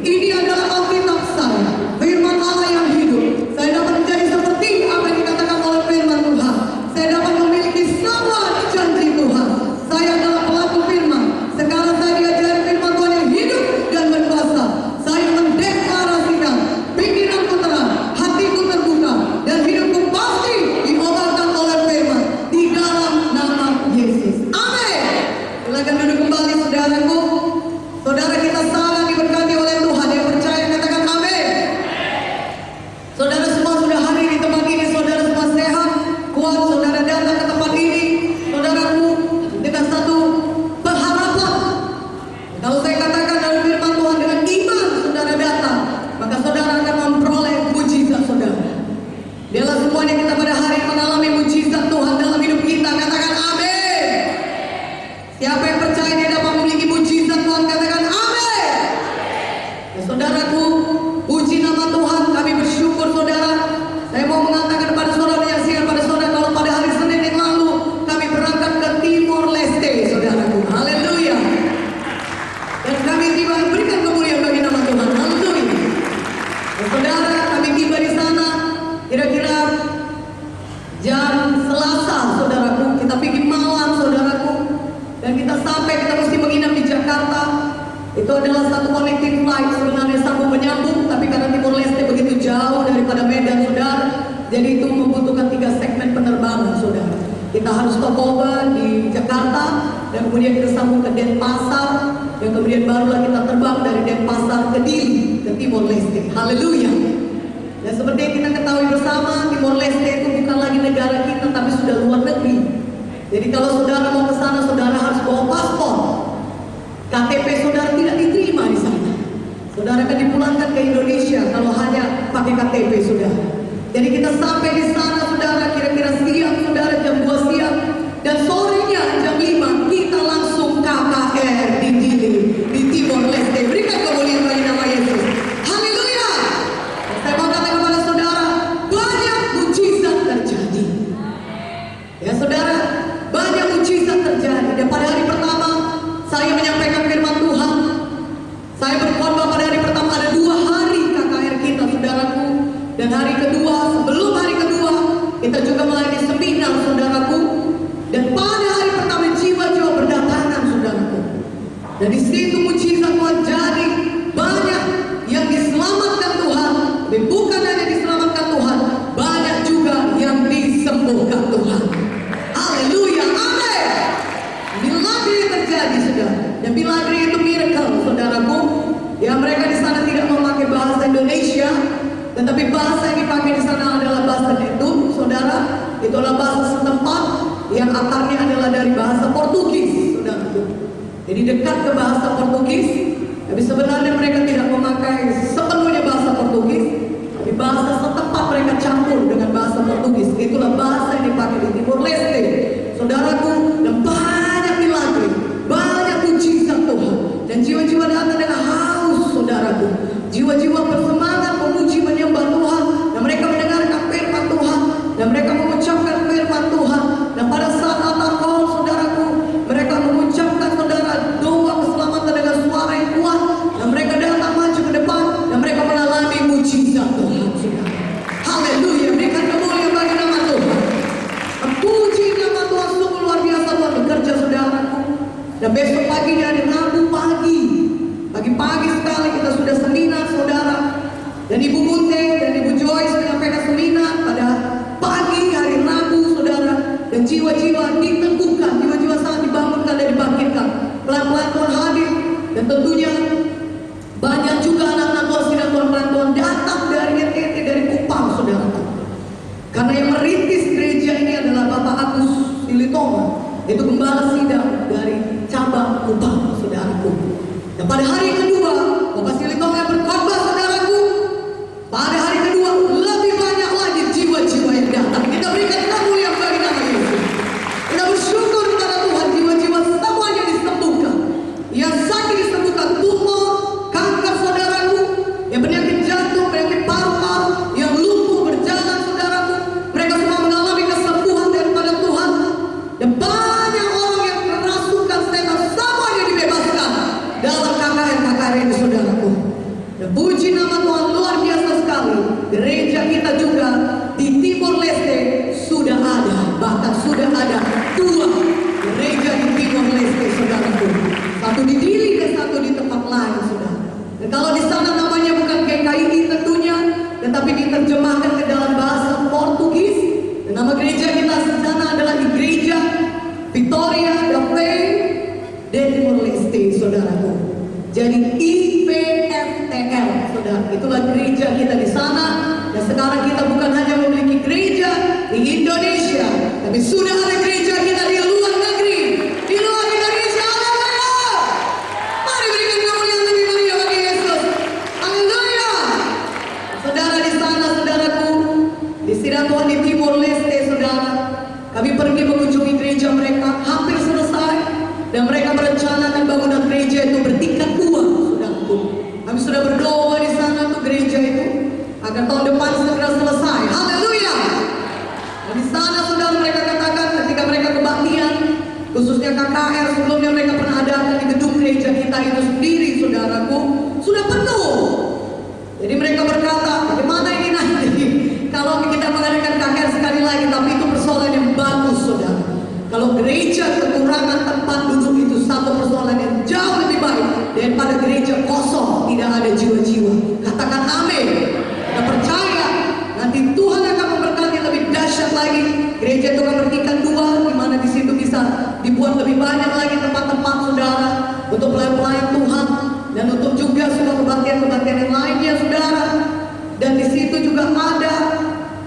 Ini adalah Alkitab saya, firman Allah yang hidup. Saya dapat menjadi seperti apa yang dikatakan oleh firman Tuhan. Saya dapat memiliki semua janji Tuhan. Saya adalah pelaku firman. Sekarang saya diajari firman Tuhan yang hidup dan berkuasa. Saya mendeklarasikan pikiranku terang, hatiku terbuka, dan hidupku pasti diobatkan oleh firman di dalam nama Yesus. Amin. Silakan duduk kembali saudaraku. Saudara, kita sangat diberkati oleh Tuhan. Yang percaya katakan amin. Saudara semua sudah hadir di tempat ini. Saudara semua sehat, kuat. Saudara datang ke tempat ini, saudaraku, dengan satu pengharapan. Kalau saya katakan dalam firman Tuhan, dengan iman saudara datang, maka saudara akan memperoleh mujizat saudara. Biarlah semuanya kita pada hari mengalami mujizat Tuhan dalam hidup kita. Katakan amin. Siapa yang percaya dia dapat memiliki mujizat Tuhan, katakan amin. Ya, saudaraku, puji nama Tuhan. Kami bersyukur saudara. Saya mau mengatakan kepada saudara, menyaksikan pada saudara, kalau pada hari Senin yang lalu kami berangkat ke Timor Leste, saudaraku. Haleluya. Dan kami tiba, berikan kemuliaan bagi nama Tuhan. Haleluya. Ya, saudara, kami tiba di sana kira-kira jam Selasa, saudaraku. Kita pergi malam, saudaraku. Dan kita sampai, kita mesti menginap di Jakarta. Itu adalah satu connecting flight, sebenarnya sambung menyambung, tapi karena Timor Leste begitu jauh daripada Medan, saudara, jadi itu membutuhkan 3 segmen penerbangan, saudara. Kita harus stopover di Jakarta, dan kemudian kita sambung ke Denpasar, dan kemudian barulah kita terbang dari Denpasar ke Dili, ke Timor Leste. Haleluya. Dan seperti yang kita ketahui bersama, Timor Leste itu bukan lagi negara kita, tapi sudah luar negeri. Jadi kalau saudara mau ke sana, saudara harus bawa paspor. KTP saudara tidak diterima di sana. Saudara akan dipulangkan ke Indonesia kalau hanya pakai KTP saudara. Jadi kita sampai di sana saudara kira-kira siang, saudara jam 2 siang, dan sorenya jam 5 kita langsung KKR di Dili, di Timor Leste. Berikan kemuliaan bagi nama Yesus. Haleluya. Saya mau katakan kepada saudara, banyak mujizat terjadi. Ya saudara, banyak mujizat terjadi. Dan pada hari pertama saya menyampaikan firman Tuhan. Saya berkhotbah pada hari pertama, ada 2 hari KKR kita, saudaraku. Dan hari kedua, sebelum hari kedua, kita juga melayani seminar, saudaraku. Dan pada hari pertama jiwa-jiwa berdatangan, saudaraku. Dan di situ mujizat Tuhan jadi banyak yang diselamatkan Tuhan. Dan bukan hanya diselamatkan Tuhan, banyak juga yang disembuhkan Tuhan. Haleluya, amin. Milagri terjadi, saudara. Dan milagri itu miracle, saudaraku. Ya, mereka di sana tidak memakai bahasa Indonesia, tetapi bahasa yang dipakai di sana adalah bahasa itu, saudara. Itu adalah bahasa setempat yang akarnya adalah dari bahasa Portugis, saudaraku. Jadi dekat ke bahasa Portugis. Tapi sebenarnya mereka tidak memakai sepenuhnya bahasa Portugis, tapi bahasa setempat mereka campur dengan bahasa Portugis. Itulah bahasa yang dipakai di Timor Leste, saudaraku. Dan banyak milagri, banyak mujizat Tuhan. Dan jiwa-jiwa datang dengan haus, saudaraku. Jiwa-jiwa bersemangat memuji menyembah Tuhan. Dan mereka mendengarkan firman Tuhan. Dan mereka mengucapkan firman Tuhan. Dan pada saat altar call, saudaraku, mereka mengucapkan, saudara, doa keselamatan dengan suara yang kuat. Dan mereka datang maju ke depan. Dan mereka mengalami mujizat Tuhan, saudara. Haleluya. Berikan kemuliaan bagi nama Tuhan. Puji nama Tuhan, sungguh luar biasa Tuhan bekerja Dan puji nama Tuhan, luar biasa sekali. Gereja kita juga di Timor Leste sudah ada, bahkan sudah ada 2 gereja di Timor Leste, saudaraku. Satu di Dili dan satu di tempat lain, saudara. Dan kalau di sana namanya bukan GKI tentunya, tetapi diterjemahkan ke dalam bahasa Portugis. Dan nama gereja kita di sana adalah di Gereja Victoria da Fé de Timor Leste, saudaraku. Jadi IPFTL, saudara. Itulah gereja kita di sana. Dan sekarang kita bukan hanya memiliki gereja di Indonesia, tapi sudah ada gereja kita di luar negeri, di luar Indonesia. Haleluya! Mari berikan kemuliaan lebih meriah bagi Yesus. Haleluya! Saudara di sana, saudaraku, di sidang Tuhan di Timor Leste, saudara, kami pergi mengunjungi gereja mereka, hampir selesai, dan mereka merencanakan bangunan gereja itu bertingkat 2, saudaraku. Kami sudah berdoa di sana untuk gereja itu agar tahun depan segera selesai. Haleluya! Dan di sana saudara, mereka katakan ketika mereka kebaktian, khususnya KKR, sebelumnya mereka pernah adakan di gedung gereja kita itu sendiri, saudaraku, sudah penuh. Jadi mereka berkata, bagaimana ini nanti kalau kita mengadakan KKR sekali lagi? Tapi itu persoalan yang bagus, saudara. Kalau gereja kekurangan tempat duduk itu satu persoalan yang jauh lebih baik daripada gereja kosong tidak ada jiwa-jiwa. Katakan amin. Kita percaya nanti Tuhan akan memberkati lebih dahsyat lagi. Gereja itu akan bertingkat 2, di mana di situ bisa dibuat lebih banyak lagi tempat-tempat, saudara, untuk pelayan-pelayan Tuhan dan untuk juga semua kebaktian-kebaktian yang lainnya, saudara. Dan di situ juga ada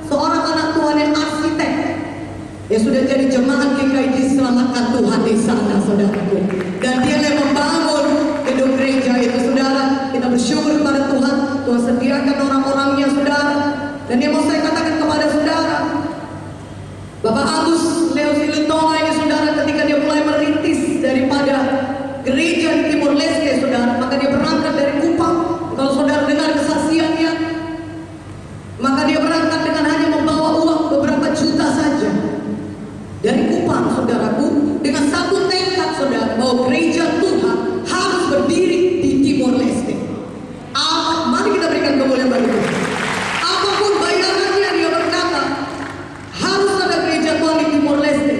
seorang anak Tuhan yang arsitek, yang sudah jadi jemaat GKI Selamatkan Tuhan di sana, saudaraku. Dan dia yang membangun gedung gereja itu, saudara. Kita bersyukur kepada Tuhan. Tuhan sediakan orang-orangnya, saudara. Dan yang mau saya katakan kepada saudara, Bapak Agus Leo Silutonga ini, saudara, ketika dia mulai merintis daripada gereja di Timor Leste, saudara, maka dia berangkat dari Kupang. Kalau saudara dengar kesaksiannya, maka dia berangkat dengan hanya membawa uang beberapa juta saja dari Kupang, saudaraku, dengan satu tekad, saudara, bahwa gereja Tuhan harus berdiri di Timor Leste. Mari kita berikan kemuliaan bagi Tuhan. Apapun bayarannya, dia berkata harus ada gereja Tuhan di Timor Leste.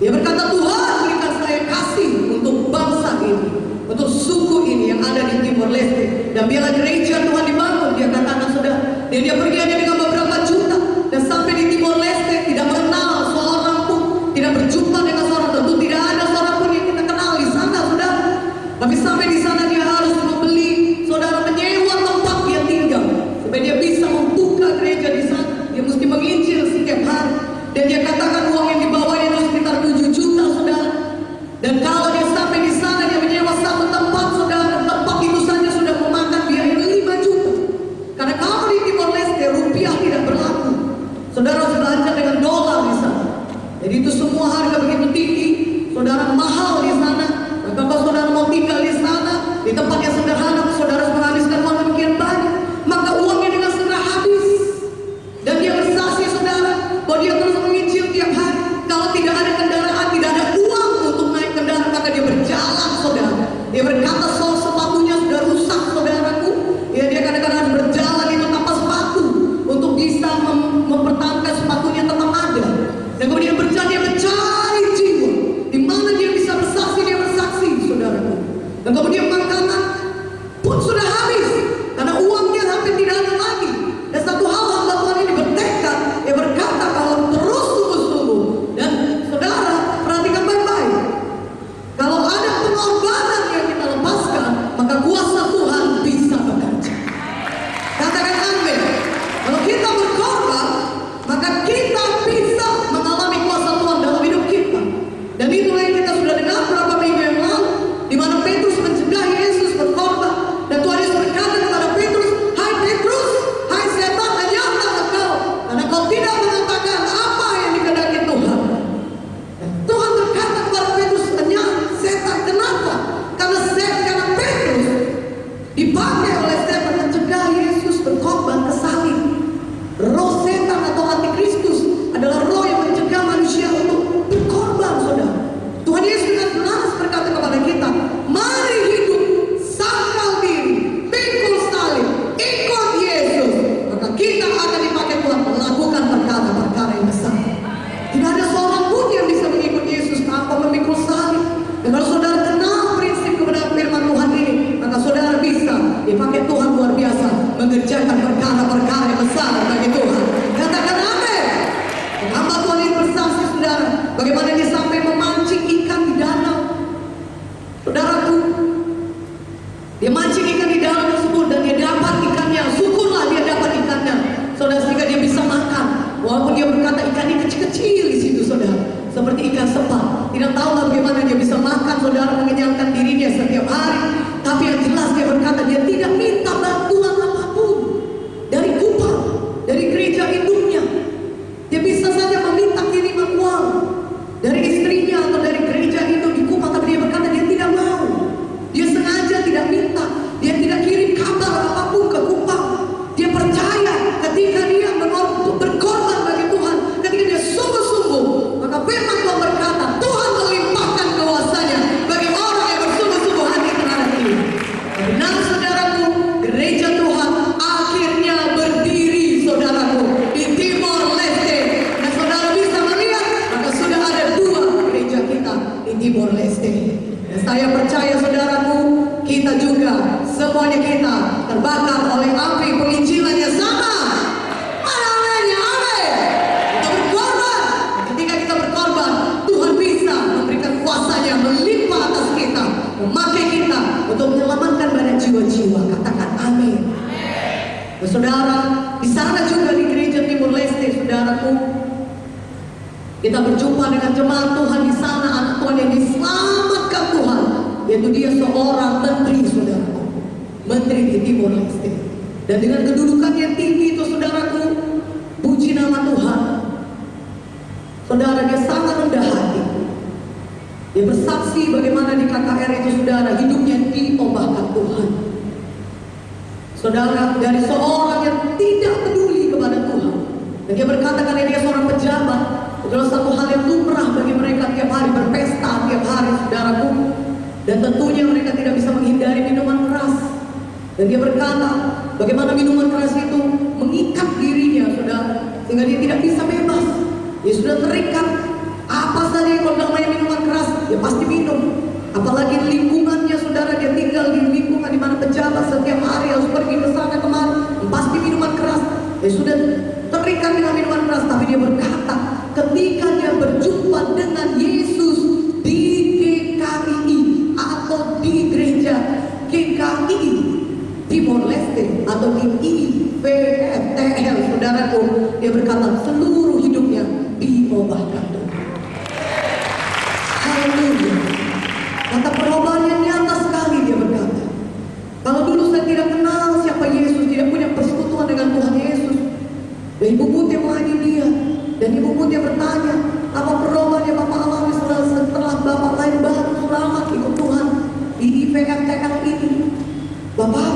Dia berkata, Tuhan berikan saya kasih untuk bangsa ini, untuk suku ini yang ada di Timor Leste. Dan biarlah gereja Tuhan dibangun. Dia katakan, saudara, dan dia pergi hanya dengan beberapa juta, dan sampai di Timor Leste tidak mengenal seorang pun, tidak berjumpa dengan seorang, tentu tidak ada seorang pun yang kita kenal di sana, saudara. Tapi sampai di sana dia harus membeli, saudara, menyewa tempat dia tinggal supaya dia bisa membuka gereja di sana. Dia mesti menginjil setiap hari. Dan dia katakan uang yang dibawanya itu sekitar 7 juta, saudara. Dan kalau dia sampai di sana, dia menyewa satu tempat, saudara. Tempat itu saja sudah memakan biaya 5 juta. Karena kalau di Timor Leste rupiah tidak berlaku, saudara harus belanja dengan dolar di sana. Jadi itu semua harga begitu tinggi, saudara, mahal di sana. Dan kalau saudara mau tinggal di sana, di tempat yang sederhana, saudara harus menghabiskan uang demikian banyak, maka uangnya dengan segera habis. Dan dia bersaksi, saudara, bahwa dia terus menginjil tiap hari. Kalau tidak ada kendaraan, tidak ada uang untuk naik kendaraan, maka dia berjalan, saudara. Dia berkata soal sepatunya sudah rusak, saudaraku. Ya, dia kadang-kadang harus berjalan itu tanpa sepatu untuk bisa mempertahankan sepatunya tetap ada. Dan kemudian berjalan, dia mencari jiwa. Di mana dia bisa bersaksi, dia bersaksi, saudaraku. Dan kemudian makanan pun sudah habis karena uangnya hampir tidak ada lagi. Dan satu hal hamba Tuhan ini bertekad, dia berkata kalau terus sungguh-sungguh, dan saudara perhatikan baik-baik, kalau ada pengorbanan yang kita lepaskan, maka kuasa Tuhan bisa bekerja. Katakan amin. Kalau kita berkorban, maka kita bisa mengalami kuasa Tuhan dalam hidup kita. Dan itulah yang kita sudah dengar beberapa minggu yang lalu, di mana Petrus mencegah Yesus berkorban. Dan Tuhan Yesus berkata kepada Petrus, hai Petrus, hai setan, ternyata engkau, karena kau tidak mengatakan apa yang dikehendaki Tuhan. Dan Tuhan berkata kepada Petrus, ternyata setan, kenapa? Karena Petrus dipakai oleh setan mencegah Yesus berkorban ke salib. Roh setan atau antikristus adalah roh yang mencegah manusia untuk berkorban, saudara. Tuhan Yesus dengan jelas berkata kepada kita, mari hidup, sangkal diri, pikul mengerjakan perkara-perkara yang besar bagi Tuhan. Katakan amin. Hamba Tuhan ini bersaksi saudara, bagaimana dia sampai memancing ikan di danau. Saudaraku, dia mancing ikan di danau tersebut dan dia dapat ikannya. Syukurlah dia dapat ikannya, saudara, sehingga dia bisa makan. Walaupun dia berkata ikan ini kecil-kecil di situ, saudara, seperti ikan sepat. Tidak tahu bagaimana dia bisa makan, saudara, mengenyangkan dirinya setiap hari. Tapi yang jelas dia berkata dia tidak minta bantuan apapun dari kupang, dari gereja induknya. Dia bisa saja meminta kiriman uang dari istrinya atau dari gereja induk di Kupang, tapi dia berkata dia tidak mau. Dia sengaja tidak minta, dia tidak kirim kabar apapun ke Kupang. Dia percaya ketika dia berkorban bagi Tuhan, ketika dia sungguh-sungguh, maka firman Tuhan berkata Tuhan melimpahkan kuasa-Nya bagi orang yang bersungguh-sungguh hati terhadap Dia. Benar saudaraku, gereja Tuhan akhirnya berdiri, saudaraku, di Timor Leste. Dan saudara bisa melihat, maka sudah ada 2 gereja kita di Timor Leste. Dan saya percaya saudaraku, kita juga, semuanya kita terbakar oleh api penginjilan yang sama. Amin, amin. Kita berkorban. Ketika kita berkorban, Tuhan bisa memberikan kuasa-Nya melimpah atas kita, memakai kita untuk menyelamatkan banyak jiwa-jiwa. Katakan amin. Nah, saudara, di sana juga di gereja Timor Leste, saudaraku, kita berjumpa dengan jemaat Tuhan di sana, anak Tuhan yang diselamatkan Tuhan, yaitu dia seorang menteri, saudaraku, menteri di Timor Leste. Dan dengan kedudukan yang tinggi itu, saudaraku, puji nama Tuhan, saudara, dia sangat rendah hati. Dia bersaksi bagaimana di KKR itu, saudara, hidupnya diubahkan Tuhan. Saudara, dari seorang yang tidak peduli kepada Tuhan, dan dia berkata karena dia seorang pejabat, adalah satu hal yang lumrah bagi mereka tiap hari berpesta, tiap hari, saudaraku. Dan tentunya mereka tidak bisa menghindari minuman keras. Dan dia berkata bagaimana minuman keras itu mengikat dirinya, saudara, sehingga dia tidak bisa bebas. Dia sudah terikat. Apa saja yang kalau namanya minuman keras, dia pasti minum. Apalagi lingkungannya, saudara, dia tinggal di lingkungan di mana pejabat setiap hari harus pergi ke sana kemari, pasti minuman keras. Dia sudah terikat dengan minuman keras, tapi dia berkata ketika dia berjumpa dengan Yesus di GKI atau di gereja GKI Timor Leste atau di IPFTL, saudaraku, dia berkata seluruh hidupnya diubahkan. Haleluya. Kata perubahan yang nyata sekali, dia berkata, kalau dulu saya tidak kenal siapa Yesus, tidak punya persekutuan dengan Tuhan Yesus, dan ibu putih melayani dia, dan ibu putih bertanya, apa perubahan yang Bapak alami setelah Bapak lahir baru selamat ikut Tuhan di IPFTL ini? Bapak,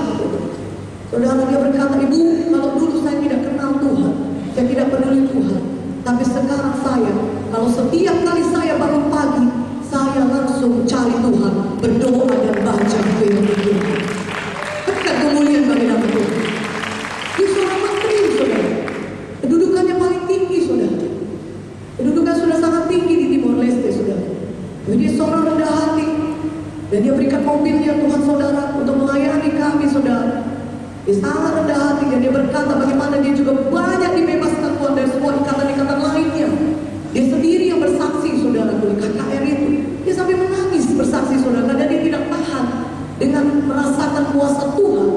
saudara, dia berkata, ibu, kalau dulu saya tidak kenal Tuhan, saya tidak peduli Tuhan, tapi sekarang saya, kalau setiap kali saya bangun pagi, saya langsung cari Tuhan, berdoa dan baca firman Tuhan. Berikan kemuliaan bagi nama Tuhan. Dia seorang menteri, saudara. Kedudukannya paling tinggi, saudara. Kedudukan sudah sangat tinggi di Timor Leste, saudara. Tapi dia seorang rendah hati, dan dia berikan mobilnya Tuhan, saudara, untuk melayani kami, saudara. Dia sangat rendah hati, dan dia berkata bagaimana dia juga banyak dibebaskan Tuhan dari semua ikatan-ikatan lainnya. Dia sendiri yang bersaksi, saudara, di KKR itu. Dia sampai menangis bersaksi, saudara, karena dia tidak tahan dengan merasakan kuasa Tuhan.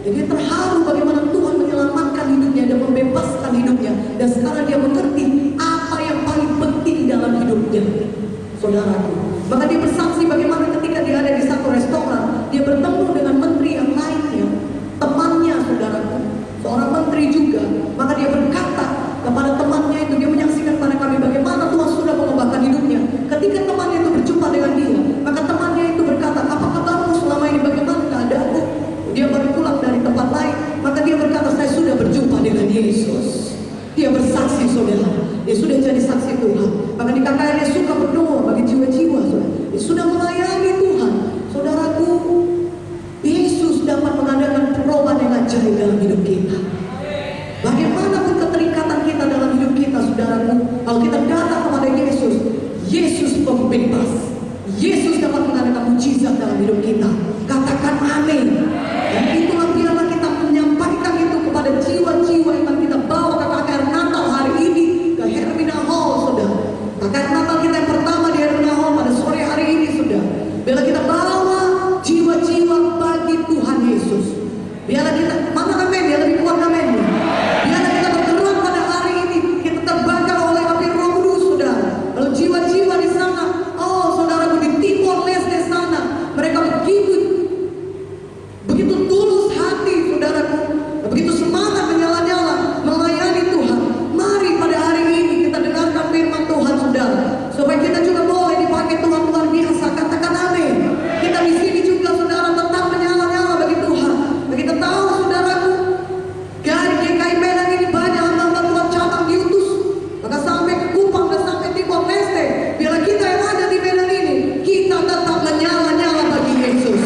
Dan dia terharu bagaimana Tuhan menyelamatkan hidupnya dan membebaskan hidupnya. Dan sekarang dia mengerti apa yang paling penting dalam hidupnya, saudaraku. Maka dia bersaksi bagaimana ketika dia ada di satu restoran, dia bertemu dengan menteri yang lainnya, temannya, saudaraku, seorang menteri juga. Maka dia berkata kepada temannya itu, dia menyaksikan pada kami bagaimana Tuhan sudah mengubahkan hidupnya. Ketika temannya itu berjumpa dengan dia, maka temannya itu berkata, apa kabarmu selama ini, bagaimana keadaanmu? Dia baru pulang dari tempat lain, maka dia berkata, saya sudah berjumpa dengan Yesus. Dia bersaksi, saudara, dia sudah jadi saksi Tuhan. Maka di KKR dia suka berdoa bagi jiwa-jiwa, saudara. Dia sudah melayani Tuhan, saudaraku. Yesus dapat mengadakan perubahan yang ajaib dalam hidup kita. Bagaimanapun keterikatan kita dalam hidup kita, saudaraku, kalau kita datang kepada Yesus, Yesus pembebas. Yesus dapat mengadakan mujizat dalam hidup kita. Katakan amin. Dan itulah biarlah kita menyampaikan Biarlah kita, mana amin, dia lebih kuat amin. Biarlah kita bergerak pada hari ini, kita terbakar oleh api Roh Kudus, saudara. Lalu jiwa-jiwa di sana, oh saudaraku, di Timor Leste sana, mereka begitu tulus hati, saudaraku, begitu semangat menyala-nyala melayani Tuhan. Mari pada hari ini kita dengarkan firman Tuhan, saudara, supaya kita juga boleh dipakai Tuhan luar biasa. Katakan amin. Kita di sini juga, saudara, tetap menyala-nyala bagi Tuhan. Kita tahu, saudaraku, dari GKI Medan ini banyak hamba Tuhan cabang diutus, maka sampai ke Kupang dan sampai Timor Leste. Bila kita yang ada di Medan ini, kita tetap menyala-nyala bagi Yesus.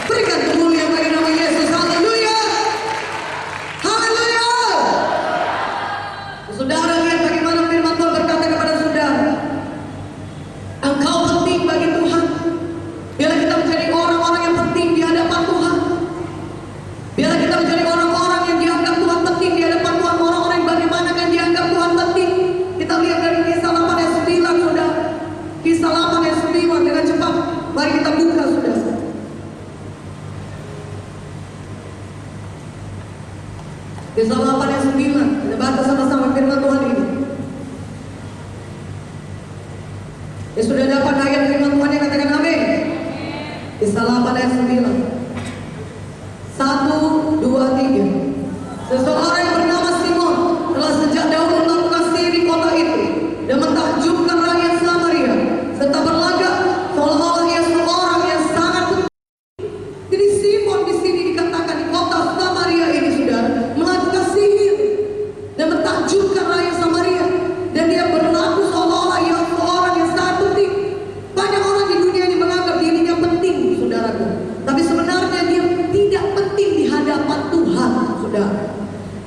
Berikan kemuliaan bagi nama Yesus. Haleluya, haleluya. Saudara, lihat bagaimana firman Tuhan berkata kepada saudara, engkau penting bagi Tuhan. Bila kita menjadi orang-orang yang penting di hadapan Tuhan, bila kita menjadi orang-orang yang dianggap Tuhan penting di hadapan Tuhan, orang-orang yang bagaimana kan dianggap Tuhan penting. Kita lihat dari Kisah 8 ayat 9, saudara. Kisah 8 ayat 9, dengan cepat mari kita buka, saudara. Kisah 8 ayat 9, kita baca sama-sama firman Tuhan ini. Ya sudah dapat ayat firman Tuhan yang katakan amin. Kisah 8 ayat 9. 1, 2, 3. Seseorang yang bernama Simon telah sejak dahulu melakukan sihir di kota itu dan mentakjubkan rakyat Samaria, serta berlagak seolah-olah ia seorang yang sangat penting. Jadi Simon di sini dikatakan di kota Samaria ini, saudara, melakukan sihir dan mentakjubkan rakyat Samaria, dan dia berlaku seolah-olah ia seorang yang sangat penting. Banyak orang di dunia ini menganggap dirinya penting, saudaraku, tapi sebenarnya dia tidak penting di hadapan Tuhan, saudara.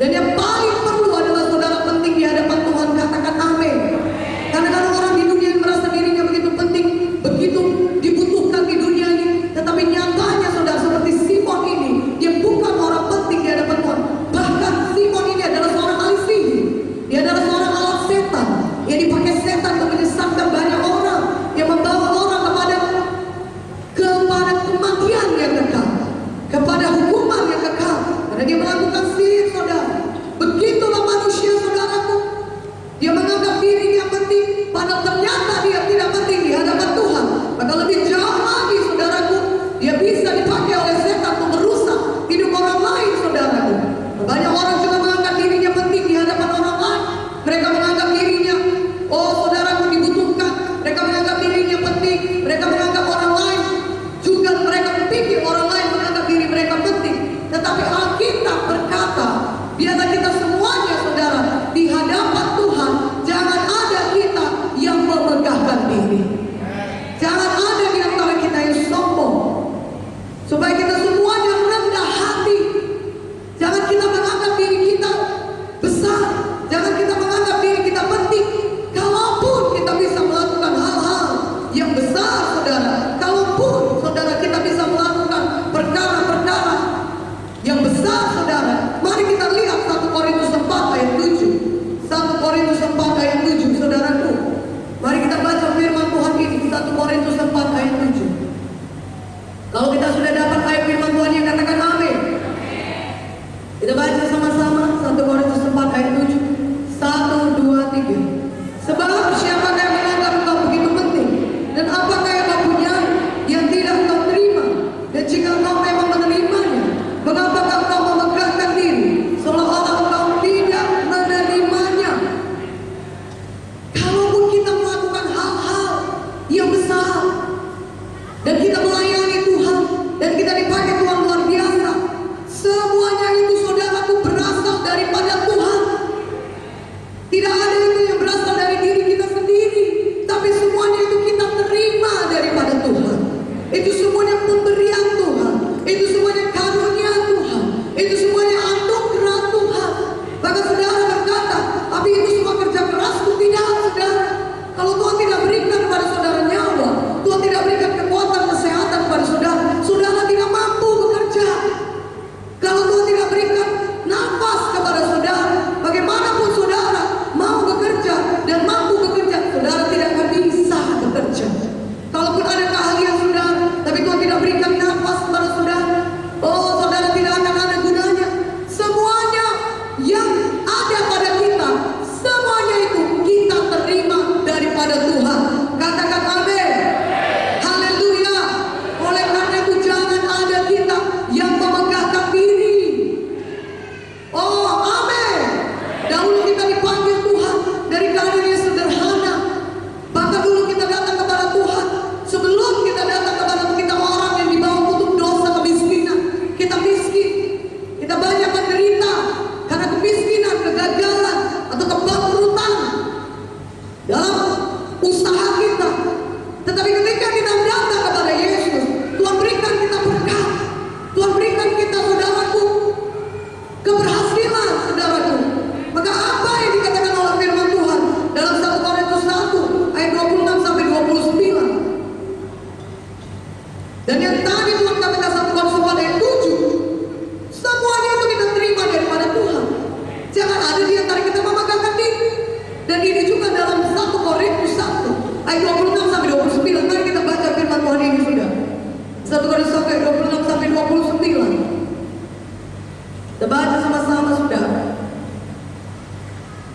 Dan yang paling perlu adalah saudara penting di hadapan Tuhan. Katakan amin. Karena kalau orang di dunia ini merasa dirinya begitu penting, begitu dibutuhkan di dunia ini, tetapi nyatanya, saudara, seperti Simon ini, dia bukan orang penting di hadapan Tuhan. Bahkan Simon ini adalah seorang ahli sihir. Dia adalah seorang alat setan yang dipakai setan untuk menyesatkan banyak orang, yang membawa orang kepada kematian yang kekal, kepada hukuman yang kekal, karena dia melakukan sihir, saudara. Begitulah manusia, saudaraku. Dia menganggap dirinya penting, padahal ternyata dia tidak penting di hadapan Tuhan. Maka lebih jauh lagi, saudaraku, dia bisa dipakai oleh setan untuk merusak hidup orang lain, saudaraku. Banyak orang juga menganggap dirinya penting di hadapan orang lain. Mereka menganggap dirinya, oh saudaraku, dibutuhkan. Mereka menganggap dirinya penting. Mereka menganggap orang lain juga, mereka berpikir orang lain menganggap diri mereka penting. Tetapi Alkitab berkata, biarlah kita semuanya, saudara, di hadapan Tuhan, jangan ada kita yang memegahkan diri. Jangan ada di antara kita yang sombong. Supaya kita semuanya rendah hati. Jangan kita menganggap diri kita besar. Jangan kita menganggap diri kita penting. Kalaupun kita bisa melakukan hal-hal yang besar, saudara, kalaupun, saudara, kita bisa melakukan perkara-perkara yang besar, saudara, mari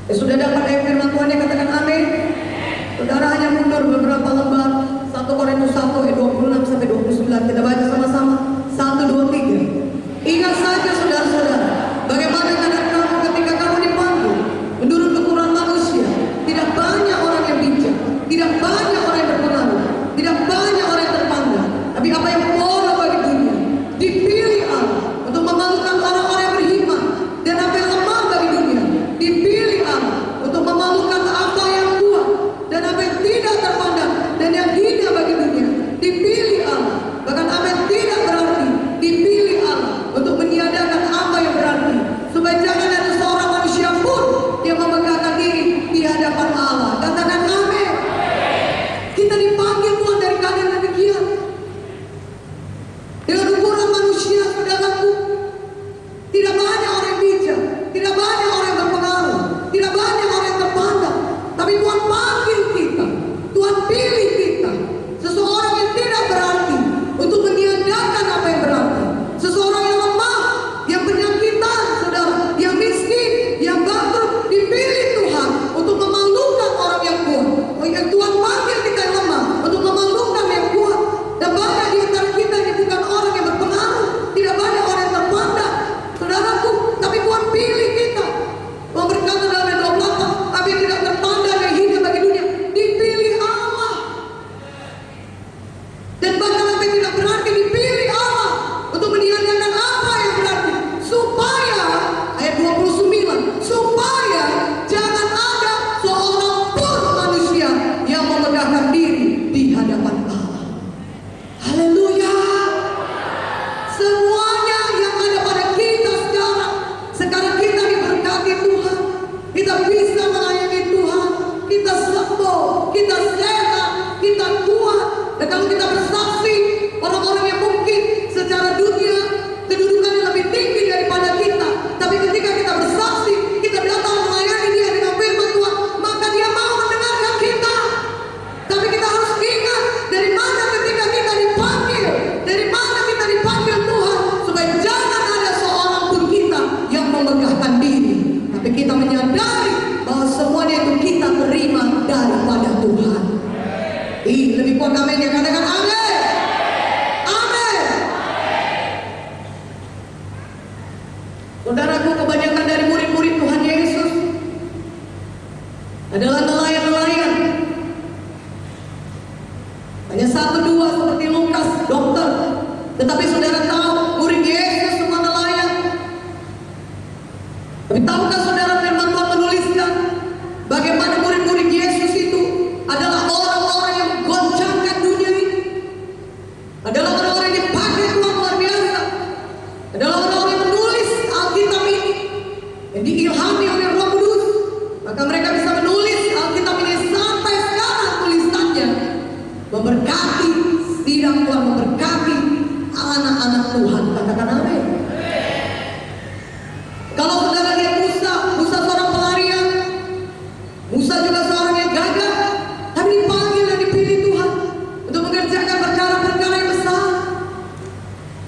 Sudah dapat ayat firman Tuhan yang katakan amin. Saudara hanya mundur beberapa lembar. 1 Korintus 1 ayat 26 sampai 29. Kita baca sama-sama. 1, 2, 3. Ingat saja saudara-saudara, bagaimana keadaan kamu ketika kamu dipanggil menurut ukuran manusia. Tidak banyak orang yang bijak, tidak banyak orang yang berpengaruh, tidak banyak orang yang terpandang. Tapi apa yang bola bagi dunia dipilih Allah untuk memalukan orang-orang yang beriman. Dan apa yang lemah bagi dunia dipilih Allah untuk memalukan apa yang kuat. Dan apa yang tidak terpandang dan yang hina bagi dunia dipilih Allah. Bahkan apa yang tidak berarti dipilih Allah untuk meniadakan apa yang berarti, supaya jangan ada seorang manusia pun yang memegahkan diri di hadapan Allah. Katakan amin. Kita dipanggil Tuhan dari keadaan demikian. Dengan ukuran manusia, saudaraku, tidak banyak orang yang bijak, tidak banyak orang yang berpengaruh, tidak banyak orang yang terpandang. Tapi Tuhan panggil kita, Tuhan pilih kita, seseorang yang tidak berarti untuk meniadakan apa yang berarti. Seseorang yang lemah, yang penyakitan, saudara, yang miskin, yang bangkrut, dipilih Tuhan untuk memalukan orang yang kuat. Yang Tuhan panggil kita yang lemah untuk memalukan yang kuat. Dan banyak di antara kita ini bukan orang yang berpengaruh, tidak banyak orang yang terpandang, saudaraku. Tapi Tuhan pilih kita. Tuhan berkata dalam ayat 28, apa yang tidak terpandang yang hina bagi dunia dipilih Allah. Dan bahkan apa yang tidak berarti dipilih Allah untuk meniadakan apa yang berarti, supaya ayat 29, supaya jangan ada seorang pun manusia yang memegahkan diri di hadapan Allah. Haleluya. Semuanya yang ada pada kita sekarang kita diberkati Tuhan, kita bisa melayani Tuhan, kita sembuh, kita sehat, kita kuat. Dan kalau kita bersaksi, orang-orang yang mungkin secara dunia kedudukannya lebih tinggi daripada kita, tapi ketika kita bersaksi, kita datang melayani dia dengan firman Tuhan, maka dia mau mendengarkan kita. Tapi kita harus ingat dari mana ketika kita dipanggil, dari mana kita dipanggil Tuhan, supaya jangan ada seorang pun kita yang memegahkan diri. Tapi kita menyadari bahwa semuanya itu kita terima daripada Tuhan. Lebih kuat amin ya, katakan amin. Amin. Saudaraku, kebanyakan dari murid-murid Tuhan Yesus adalah nelayan-nelayan. Hanya 1-2 seperti Lukas, dokter. Tetapi saudara tahu, murid Yesus semua nelayan. Tapi tahukah saudara, firman Tuhan menuliskan bagaimana murid-murid Yesus itu adalah orang-orang yang goncangkan dunia ini, adalah orang-orang yang dipakai Tuhan luar biasa, adalah orang-orang yang menulis Alkitab ini, yang diilhami oleh Roh Kudus. Maka mereka bisa menulis Alkitab ini sampai sekarang tulisannya memberkati sidang Tuhan, memberkati anak-anak Tuhan. Katakan amin. Kalau saudara lihat Musa seorang pelarian, Musa juga seorang yang gagah, tapi dipanggil dan dipilih Tuhan untuk mengerjakan perkara-perkara yang besar.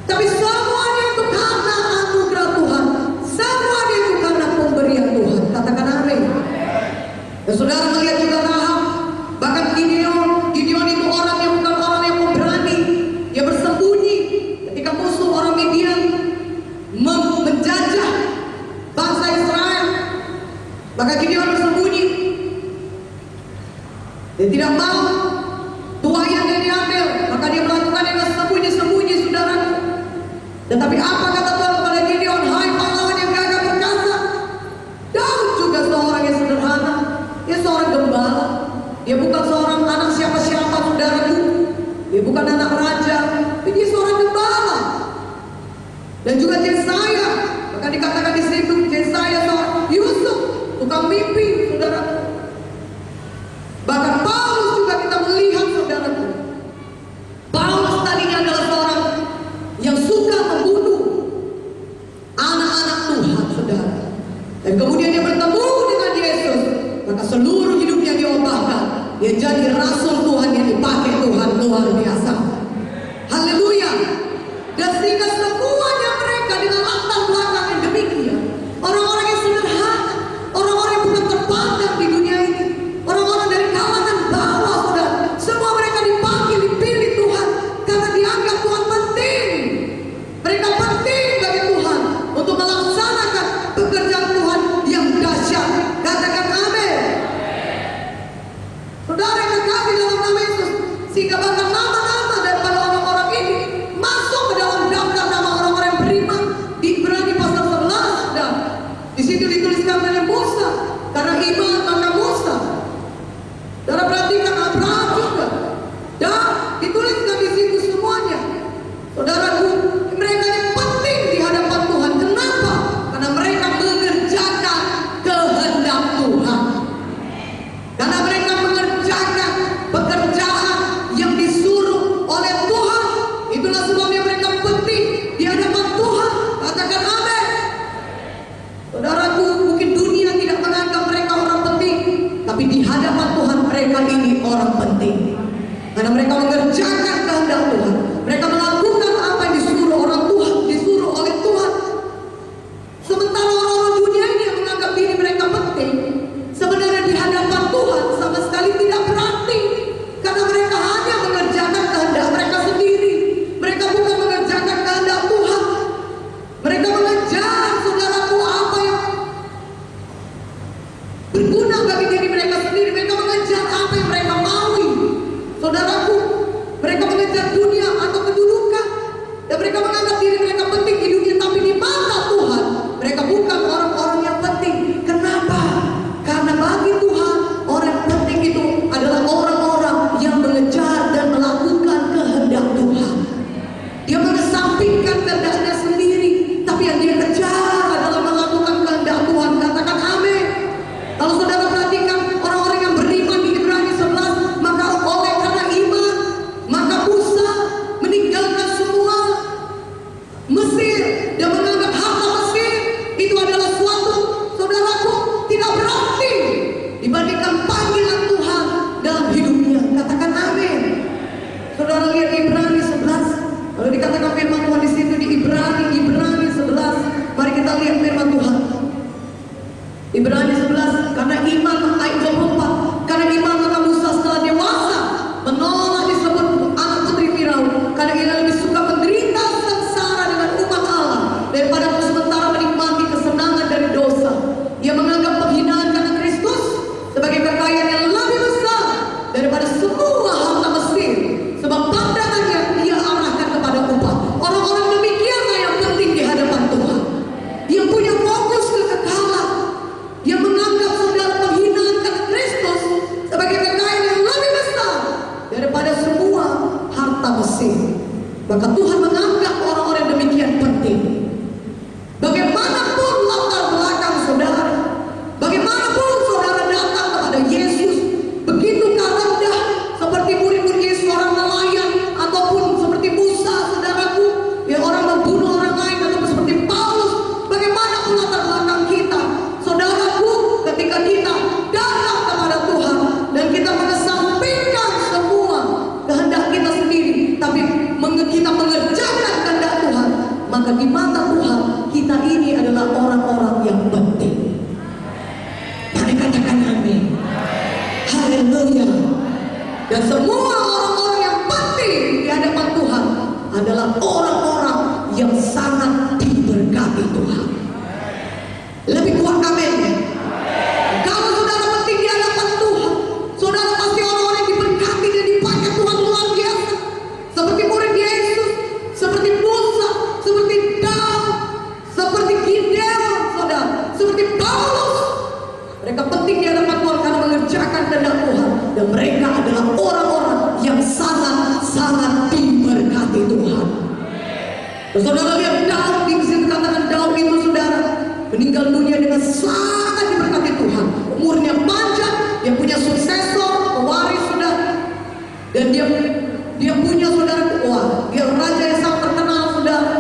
Tapi semuanya itu karena anugerah Tuhan, semuanya itu karena pemberian Tuhan. Katakan amin. Dan saudara melihat juga Rahab, bahkan Gideon itu orang yang bukan orang yang pemberani, dia bersembunyi ketika musuh orang Midian menjajah bangsa Israel. Maka Gideon bersembunyi, dia tidak mau tuayannya diambil, maka dia melakukan yang sembunyi-sembunyi, saudaraku. Tetapi apa kata Tuhan kepada Gideon? Hai pahlawan yang gagah perkasa. Daud juga seorang yang sederhana, dia seorang gembala, dia bukan seorang anak siapa-siapa, saudaraku. Dia bukan anak raja, tapi dia seorang gembala. Dan juga Yesaya, bahkan dikatakan di situ Yesaya seorang Yusuf, tukang mimpi, saudaraku. Bahkan Paulus juga kita melihat, saudaraku, Paulus tadinya adalah seorang yang suka membunuh anak-anak Tuhan, saudara. Dan kemudian dia bertemu dengan Yesus, maka seluruh hidupnya diubahkan. Dia jadi rasul Tuhan yang dipakai Tuhan luar biasa. Haleluya. Dan sehingga semuanya mereka dengan latar belakang yang demikian, orang-orang yang sederhana, orang-orang yang bukan terpandang, Dan semua orang-orang yang penting di hadapan Tuhan adalah orang-orang yang sangat diberkati Tuhan. Lebih kuat amin. Kalau saudara penting di hadapan Tuhan, saudara pasti orang-orang yang diberkati dan dipakai Tuhan luar biasa. Seperti murid Yesus, seperti Musa, seperti Daud, seperti Gideon, saudara, seperti Paulus. Mereka penting di hadapan Tuhan karena mengerjakan kehendak Tuhan, dan mereka adalah orang-orang yang sangat-sangat diberkati Tuhan. Saudara lihat Daud, di sini dikatakan Daud itu saudara meninggal dunia dengan sangat diberkati Tuhan. Umurnya panjang, dia punya suksesor, pewaris saudara, dan dia punya saudara, wah, dia raja yang sangat terkenal saudara.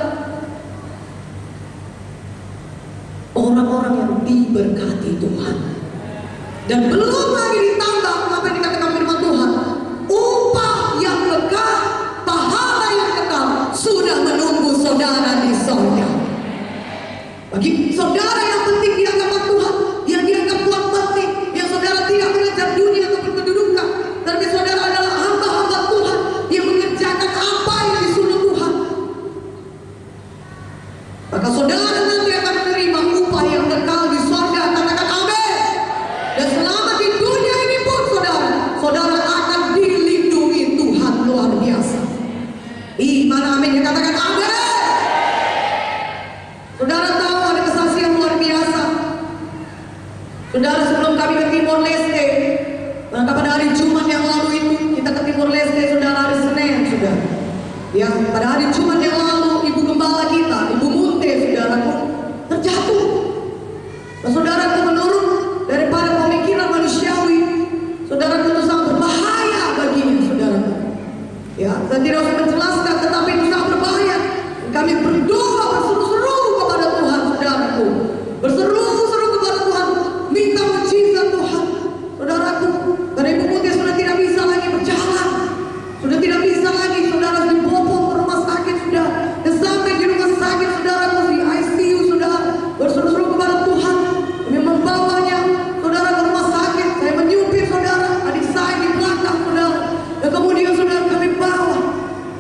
Orang-orang yang diberkati Tuhan. Dan belum lagi ditambah apa yang dikatakan firman Tuhan, upah yang kekal, pahala yang kekal sudah menunggu saudara di sorga. Bagi saudara yang penting di hadapan Tuhan, yang dianggap Tuhan penting, yang saudara tidak mengejar dunia ataupun kedudukan, tapi saudara adalah hamba-hamba Tuhan yang mengerjakan apa yang disuruh Tuhan, maka saudara nanti akan menerima upah yang kekal di sorga. Katakan amin. Dan selama di dunia ini pun saudara akan dilindungi Tuhan luar biasa. Mana amin, katakan amin. Saudara tahu ada kesaksian luar biasa. Saudara, sebelum kami ke Timor Leste, maka pada hari Jumat yang lalu itu kita ke Timor Leste, saudara, hari Senin, saudara. Ya, pada hari Jumat yang lalu ibu gembala kita, Ibu Munte, saudaraku, terjatuh. Nah, saudaraku, menurut daripada pemikiran manusiawi, saudaraku, itu sangat berbahaya baginya, saudaraku. Ya, saya tidak usah menjelaskan, tetapi itu sangat berbahaya. Kami berdoa berseru-seru kepada Tuhan, saudaraku, berseru-seru kepada Tuhan, minta mujizat Tuhan, saudaraku. Karena Ibu Munte sudah tidak bisa lagi berjalan, sudah tidak bisa lagi, saudara, dibopong ke rumah sakit, sudah. Dan sampai di rumah sakit, saudaraku, di ICU, saudara, berseru-seru kepada Tuhan. Kami membawanya, saudara, ke rumah sakit. Saya menyupir, saudara, adik saya di belakang, saudara. Dan kemudian, saudara, kami bawa.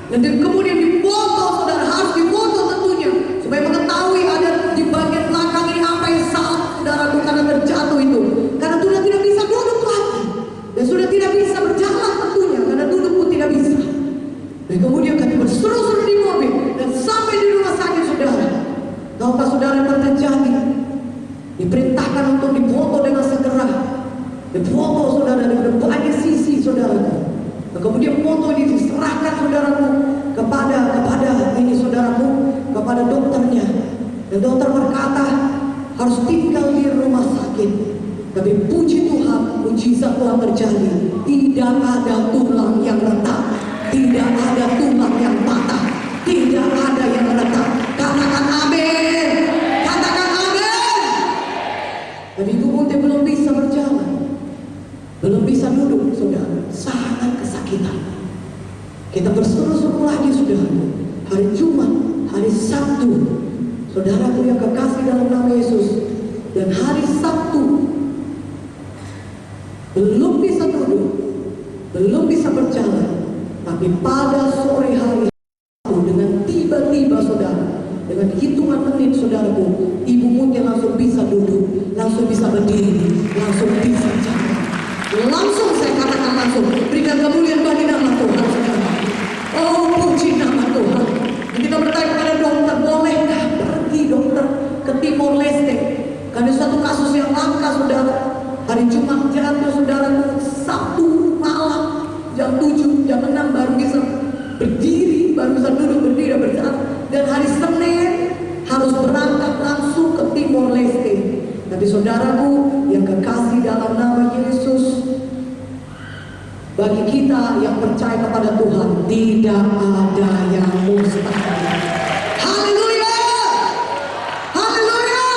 Dan kemudian difoto, saudara, harus difoto tentunya, supaya mengetahui ada di bagian belakang ini apa yang salah, saudaraku, karena terjatuh itu. Karena sudah tidak bisa duduk lagi, dan sudah tidak bisa berjalan tentunya, karena duduk pun tidak bisa. Dan kemudian kami berseru-seru di mobil, dan sampai di rumah sakit, saudara. Tahukah saudara apa terjadi? Diperintahkan untuk difoto dengan segera. Difoto, saudara, dari berbagai sisi, saudara. Dan kemudian foto ini diserahkan, saudaraku, kepada ini, saudaraku, kepada dokternya. Dan dokter berkata harus tinggal di rumah sakit. Tapi puji Tuhan, mujizat Tuhan terjadi. Tidak ada tulang yang retak, tidak ada tulang yang patah, tidak ada yang retak. Katakan amin, katakan amin. Tapi Ibu Munte belum bisa berjalan, belum bisa duduk, saudara, sangat kesakitan. Kita berseru-seru lagi, saudara. Hari Jumat, hari Sabtu, saudaraku yang kekasih dalam nama Yesus, dan hari Sabtu belum bisa duduk, belum bisa berjalan. Tapi pada sore hari Sabtu, dengan tiba-tiba, saudara, dengan hitungan menit, saudaraku, Ibu Munte langsung bisa duduk, langsung bisa berdiri, langsung bisa jalan. Langsung saya katakan, langsung berikan kemuliaan bagi nama Tuhan, saudara. Oh, puji nama Tuhan. Dan kita bertanya kepada dokter, bolehkah pergi dokter ke Timor Leste? Karena suatu kasus yang langka, saudara. Hari Jumat jatuh, saudara, Sabtu malam jam 7, jam 6 baru bisa berdiri, baru bisa duduk, berdiri, berjalan. Dan hari Senin harus berangkat langsung ke Timor Leste. Tapi saudaraku yang kekasih dalam nama Yesus, bagi kita yang percaya kepada Tuhan, tidak ada yang mustahil. Haleluya, haleluya.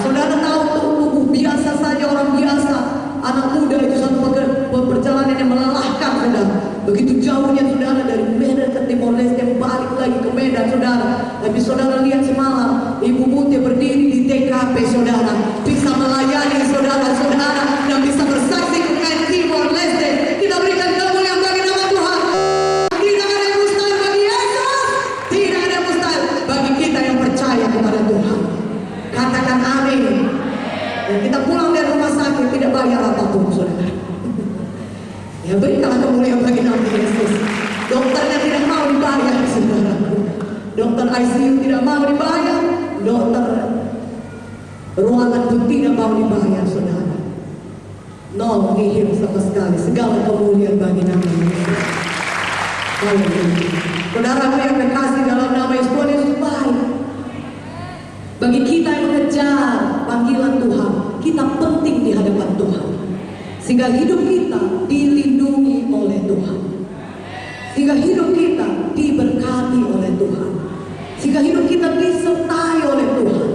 Saudara tahu, tubuh biasa saja, orang biasa, anak muda itu satu perjalanan yang melelahkan, saudara. Begitu jauhnya, saudara, dari Medan ke Timor Leste, balik lagi ke Medan, saudara. Tapi saudara lihat semalam, Ibu Munte berdiri di TKP, saudara, bisa melayani saudara-saudara dan bisa bersaksi dengan Timor Leste. Kita berikan Dan kita pulang dari rumah sakit tidak bayar apapun, saudara. Ya berikanlah kemuliaan bagi nama Yesus. Dokternya tidak mau dibayar, saudara. Dokter ICU tidak mau dibayar. Dokter ruangan pun tidak mau dibayar, saudara. Nol nihil sama sekali. Segala kemuliaan bagi nama Yesus. Saudara yang terkasih dalam nama Yesus, Tuhan Yesus baik. Bagi kita yang mengejar panggilan Tuhan, kita penting di hadapan Tuhan. Sehingga hidup kita dilindungi oleh Tuhan. Sehingga hidup kita diberkati oleh Tuhan. Sehingga hidup kita disertai oleh Tuhan.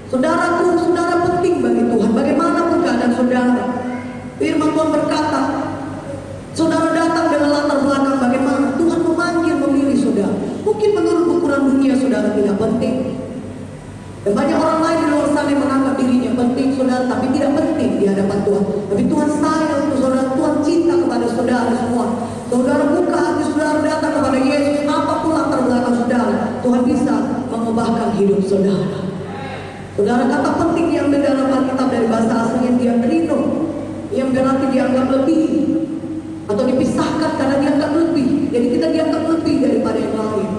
Saudaraku, saudara penting bagi Tuhan. Bagaimanapun keadaan saudara, firman Tuhan berkata, saudara datang dengan latar belakang bagaimana, Tuhan memanggil, memilih saudara. Mungkin menurut ukuran dunia saudara tidak penting. Dan banyak orang lain di luar sana yang menganggap dirinya penting, saudara, tapi tidak penting di hadapan Tuhan. Tapi Tuhan sayang untuk saudara, Tuhan cinta kepada saudara semua. Saudara buka hati saudara, datang kepada Yesus, apapun latar belakang saudara, Tuhan bisa mengubahkan hidup saudara. Saudara, kata penting yang di dalam Alkitab dari bahasa aslinya diakrino, yang berarti dianggap lebih atau dipisahkan karena dianggap lebih. Jadi kita dianggap lebih daripada yang lain.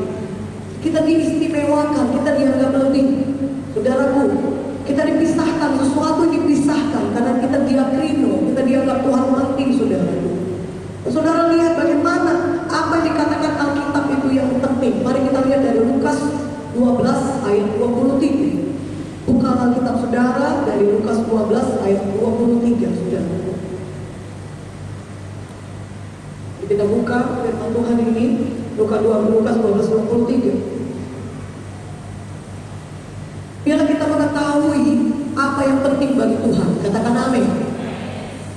Kita diistimewakan, kita dianggap lebih. Saudaraku, kita dipisahkan, sesuatu dipisahkan karena kita diakrino, kita dianggap Tuhan penting, saudaraku. Saudara lihat bagaimana apa yang dikatakan Alkitab itu yang penting. Mari kita lihat dari Lukas 12 ayat 23. Buka Alkitab saudara dari Lukas 12 ayat 23, saudara. Kita buka firman Tuhan ini, Lukas 12:23. Biarlah kita mengetahui apa yang penting bagi Tuhan. Katakan amin.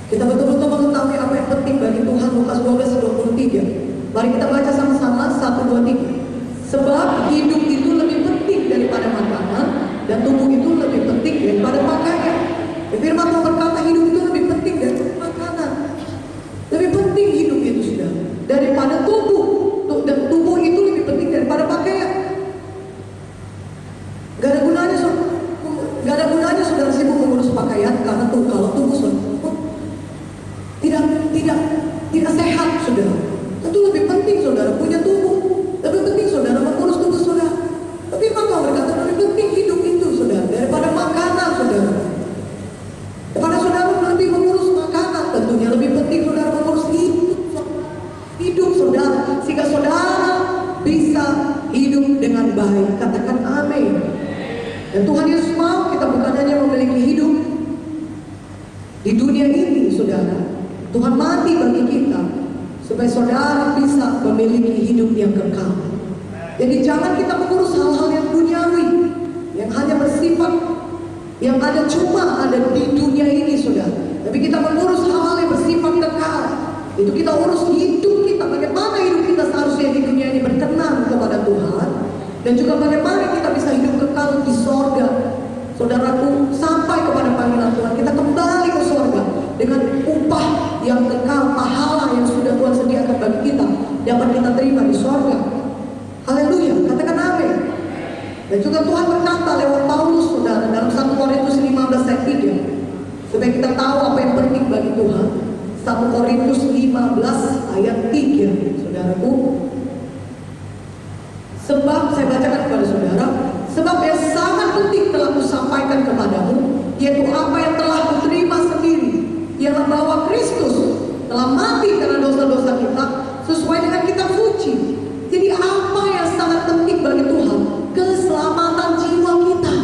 Kita betul-betul mengetahui apa yang penting bagi Tuhan. Lukas 12:23. Mari kita baca sama-sama 1, 2, 3. Sebab hidup itu lebih penting daripada makanan, dan tubuh itu lebih penting daripada pakaian. Firman Tuhan berkata hidup itu lebih penting daripada makanan. Lebih penting hidup itu sudah daripada tubuh. Dan tubuh itu lebih penting daripada pakaian. Gak ada gunanya saudara sibuk mengurus pakaian karena tuh kalau tubuh saudara tidak sehat, saudara. Tentu lebih penting saudara punya tubuh. Lebih penting saudara mengurus tubuh saudara. Tapi maka berkata lebih penting hidup itu saudara daripada makanan, saudara. Daripada saudara lebih mengurus makanan, tentunya lebih penting saudara mengurus hidup saudara, sehingga saudara bisa hidup dengan baik. Katakan amin. Dan Tuhan Yesus mau kita bukan hanya memiliki hidup di dunia ini, saudara. Tuhan mati bagi kita supaya saudara bisa memiliki hidup yang kekal. Jadi jangan kita mengurus hal-hal yang duniawi, yang hanya bersifat yang ada cuma ada di dunia ini, saudara. Tapi kita mengurus hal-hal yang bersifat kekal. Itu kita urus hidup kita, bagaimana hidup kita seharusnya di dunia ini berkenan kepada Tuhan, dan juga bagaimana kita bisa hidup kekal di sorga. Saudaraku, sampai kepada panggilan Tuhan, kita kembali ke sorga dengan upah yang kekal, pahala yang sudah Tuhan sediakan bagi kita, dapat kita terima di sorga. Haleluya, katakan amin. Dan juga Tuhan berkata lewat Paulus, saudara, dalam 1 Korintus 15 ayat 3, supaya kita tahu apa yang penting bagi Tuhan. 1 Korintus 15 ayat 3, saudaraku. Sebab, saya bacakan kepada saudara, sebab yang sangat penting telah kusampaikan kepadamu, yaitu apa yang telah kuterima sendiri, ialah bahwa Kristus telah mati karena dosa-dosa kita sesuai dengan kitab suci. Jadi apa yang sangat penting bagi Tuhan? Keselamatan jiwa kita,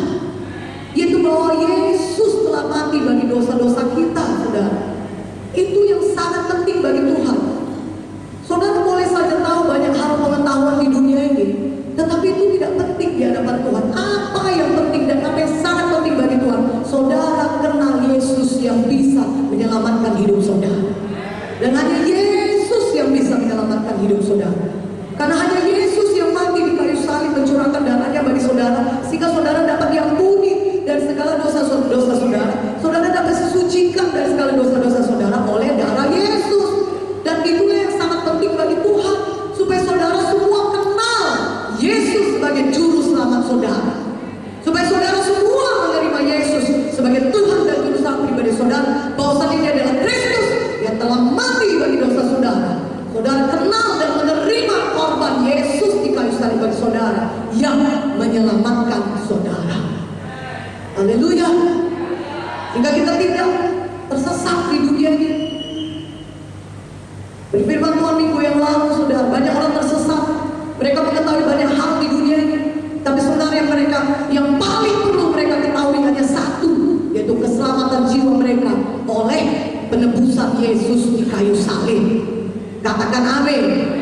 yaitu bahwa Yesus telah mati bagi dosa-dosa kita, saudara. Itu yang sangat penting bagi Tuhan. Saudara boleh saja tahu banyak hal pengetahuan di dunia ini, tetapi itu tidak penting di hadapan Tuhan. Apa yang penting dan apa yang sangat penting bagi Tuhan? Saudara kenal Yesus yang bisa menyelamatkan hidup saudara. Dan hanya Yesus yang bisa menyelamatkan hidup saudara. Karena hanya Yesus yang mati di kayu salib mencurahkan darahnya bagi saudara, sehingga saudara dapat diampuni dari segala dosa-dosa saudara. Saudara dapat disucikan dari segala dosa-dosa saudara oleh darah Yesus. Dan itulah yang sangat penting bagi Tuhan, supaya saudara semua kenal Yesus sebagai juru selamat saudara. Supaya saudara semua menerima Yesus sebagai Tuhan dan bagi saudara yang menyelamatkan saudara. Haleluya. Jika kita tidak tersesat di dunia ini. Berfirman Tuhan minggu yang lalu, saudara, banyak orang tersesat. Mereka mengetahui banyak hal di dunia ini, tapi sebenarnya mereka yang paling perlu mereka ketahui hanya satu, yaitu keselamatan jiwa mereka oleh penebusan Yesus di kayu salib. Katakan amin.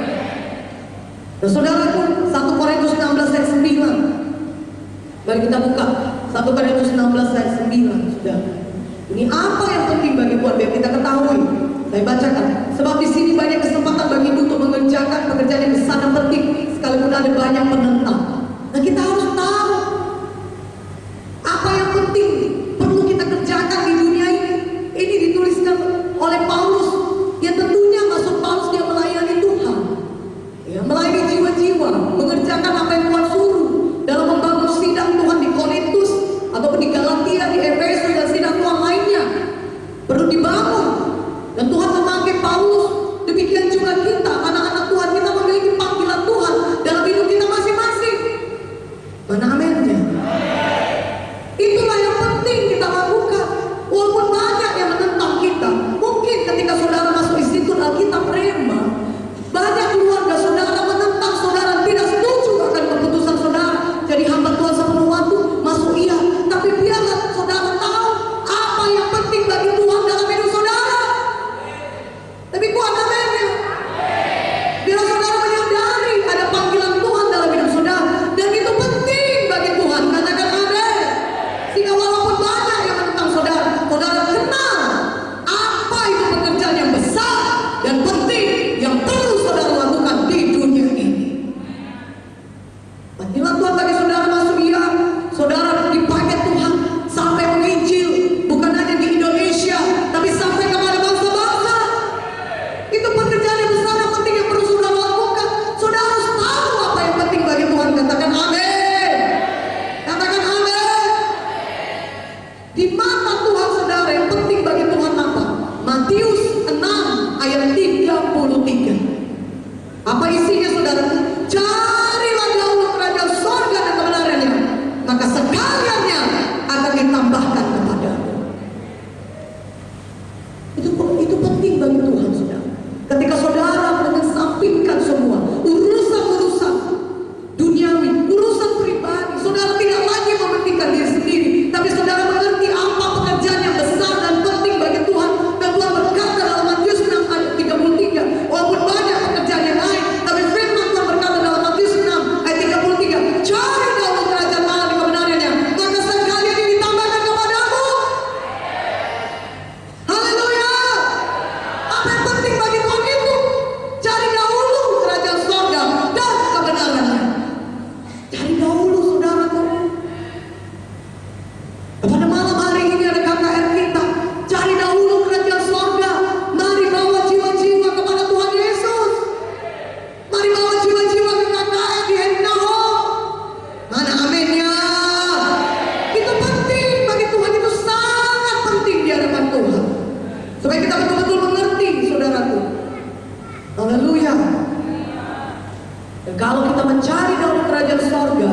Nah, saudaraku, 1 Korintus 16 ayat 9. Mari kita buka 1 Korintus 16 ayat 9, sudah. Ini apa yang penting bagi Tuhan biar kita ketahui. Saya bacakan. Sebab di sini banyak kesempatan bagimu untuk mengerjakan pekerjaan yang besar dan penting, sekalipun ada banyak penentang. Nah, kita harus tahu apa yang penting perlu kita kerjakan di dunia ini. Ini dituliskan oleh Paulus. Ya tentunya maksud Paulus dia melayani Tuhan, ya, melayani jiwa-jiwa, mengerjakan apa yang Tuhan suruh dalam membangun sidang Tuhan di Korintus ataupun di Galatia, di Efesus dan sidang Tuhan lainnya perlu dibangun. Dan Tuhan memakai Paulus. Demikian juga kita, anak-anak Tuhan, kita memiliki panggilan Tuhan dalam hidup kita masing-masing. Mana amennya? Itulah yang penting kita lakukan. Walaupun banyak yang menentang kita. Mungkin ketika saudara masuk Institut Alkitab Rema, banyak keluarga saudara menentang saudara, tidak setuju akan keputusan saudara jadi hamba Tuhan sepenuh waktu. Masuk iya, tapi biarlah saudara tahu apa yang penting bagi Tuhan dalam hidup saudara. Tapi kuat amennya. Biar saudara menyadari ada panggilan Tuhan dalam hidup saudara, dan itu penting bagi Tuhan. Katakan amin. Sehingga walaupun banyak yang menentang saudara, saudara kenal apa itu pekerjaan yang besar dan penting yang perlu saudara lakukan di dunia ini. Panggilan Tuhan bagi saudara masuk iya, saudara dipakai Tuhan sampai menginjil, bukan hanya di Indonesia, tapi sampai kepada bangsa-bangsa. Itu pekerjaan yang besar dan penting yang perlu saudara lakukan. Saudara harus tahu apa yang penting bagi Tuhan. Katakan amin. Katakan amin. Di mata Tuhan saudara yang penting bagi Tuhan apa? Matius 6 ayat 33. Apa isinya saudara? Carilah dahulu kerajaan sorga dan kebenarannya, maka sekaliannya akan ditambahkan kepadamu. Itu penting bagi Tuhan saudara. Ketika saudara mengesampingkan semua urusan-urusan duniawi, urusan pribadi, saudara tidak lagi mementingkan diri sendiri, tapi saudara mengerti apa pekerjaan yang besar dan penting bagi Tuhan. Dan Tuhan berkata dalam Matius 6 ayat 33, walaupun banyak pekerjaan yang lain, tapi firman Tuhan berkata dalam Matius 6 ayat 33, cari dahulu kerajaan Allah dan kebenarannya, maka sekalian ini ditambahkan kepadamu. Haleluya. Apa yang penting bagi Tuhan itu? Cari dahulu kerajaan surga dan kebenarannya. Cari dahulu saudaraku. Pada malam hari ini ada KKR kita. Cari dahulu kerajaan surga. Mari bawa jiwa-jiwa kepada Tuhan Yesus. Mari bawa jiwa-jiwa ke KKR di Hendaho. Mana aminnya? Itu penting bagi Tuhan, itu sangat penting di hadapan Tuhan. Supaya kita betul-betul mengerti saudaraku. Haleluya. Dan kalau kita mencari dahulu kerajaan sorga,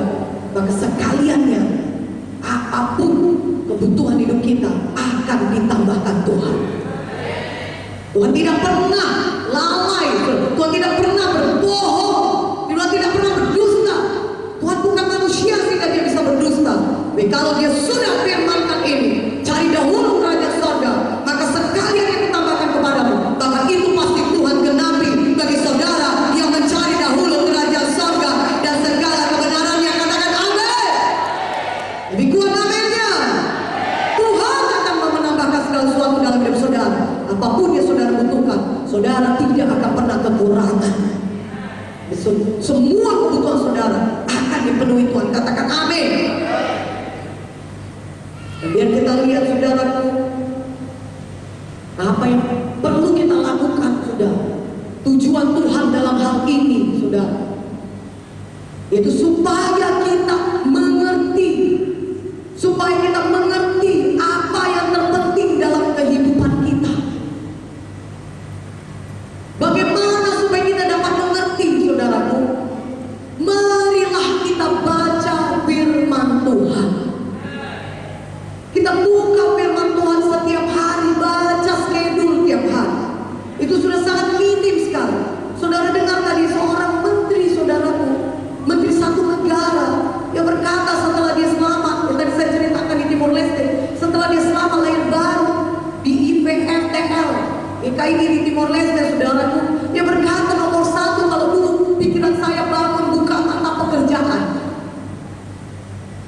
maka sekaliannya apapun kebutuhan hidup kita akan ditambahkan Tuhan. Tuhan tidak pernah lalai, Tuhan tidak pernah berbohong, Tuhan tidak pernah berdusta. Tuhan bukan manusia sehingga dia bisa berdusta. Tapi kalau dia sudah firmankan ini, cari dahulu kerajaan sorga, maka sekalian yang ditambahkan kepadamu, maka itu pasti Tuhan genapi bagi saudara yang mencari dahulu kerajaan sorga dan segala kebenarannya. Katakan amin. Lebih kuat aminnya. Tuhan akan menambahkan segala sesuatu dalam hidup saudara. Apapun yang saudara butuhkan, saudara tidak akan pernah kekurangan. Semua kebutuhan saudara akan dipenuhi Tuhan. Katakan amin. Dan biar kita lihat saudaraku, apa yang perlu kita lakukan saudara. Tujuan Tuhan dalam hal ini saudara, yaitu supaya kita mengerti, supaya kita mengerti apa yang terpenting dalam kehidupan kita. Bagaimana supaya kita dapat mengerti saudaraku? Marilah Kita buka firman Tuhan setiap hari, baca skedul tiap hari. Itu sudah sangat minim sekali. Saudara dengar tadi seorang menteri, saudaraku, menteri satu negara yang berkata setelah dia selamat, yang tadi saya ceritakan di Timor Leste, setelah dia selamat lahir baru di IPFTL, IKID di Timor Leste, saudaraku, dia berkata nomor satu, kalau dulu pikiran saya bangun buka mata pekerjaan,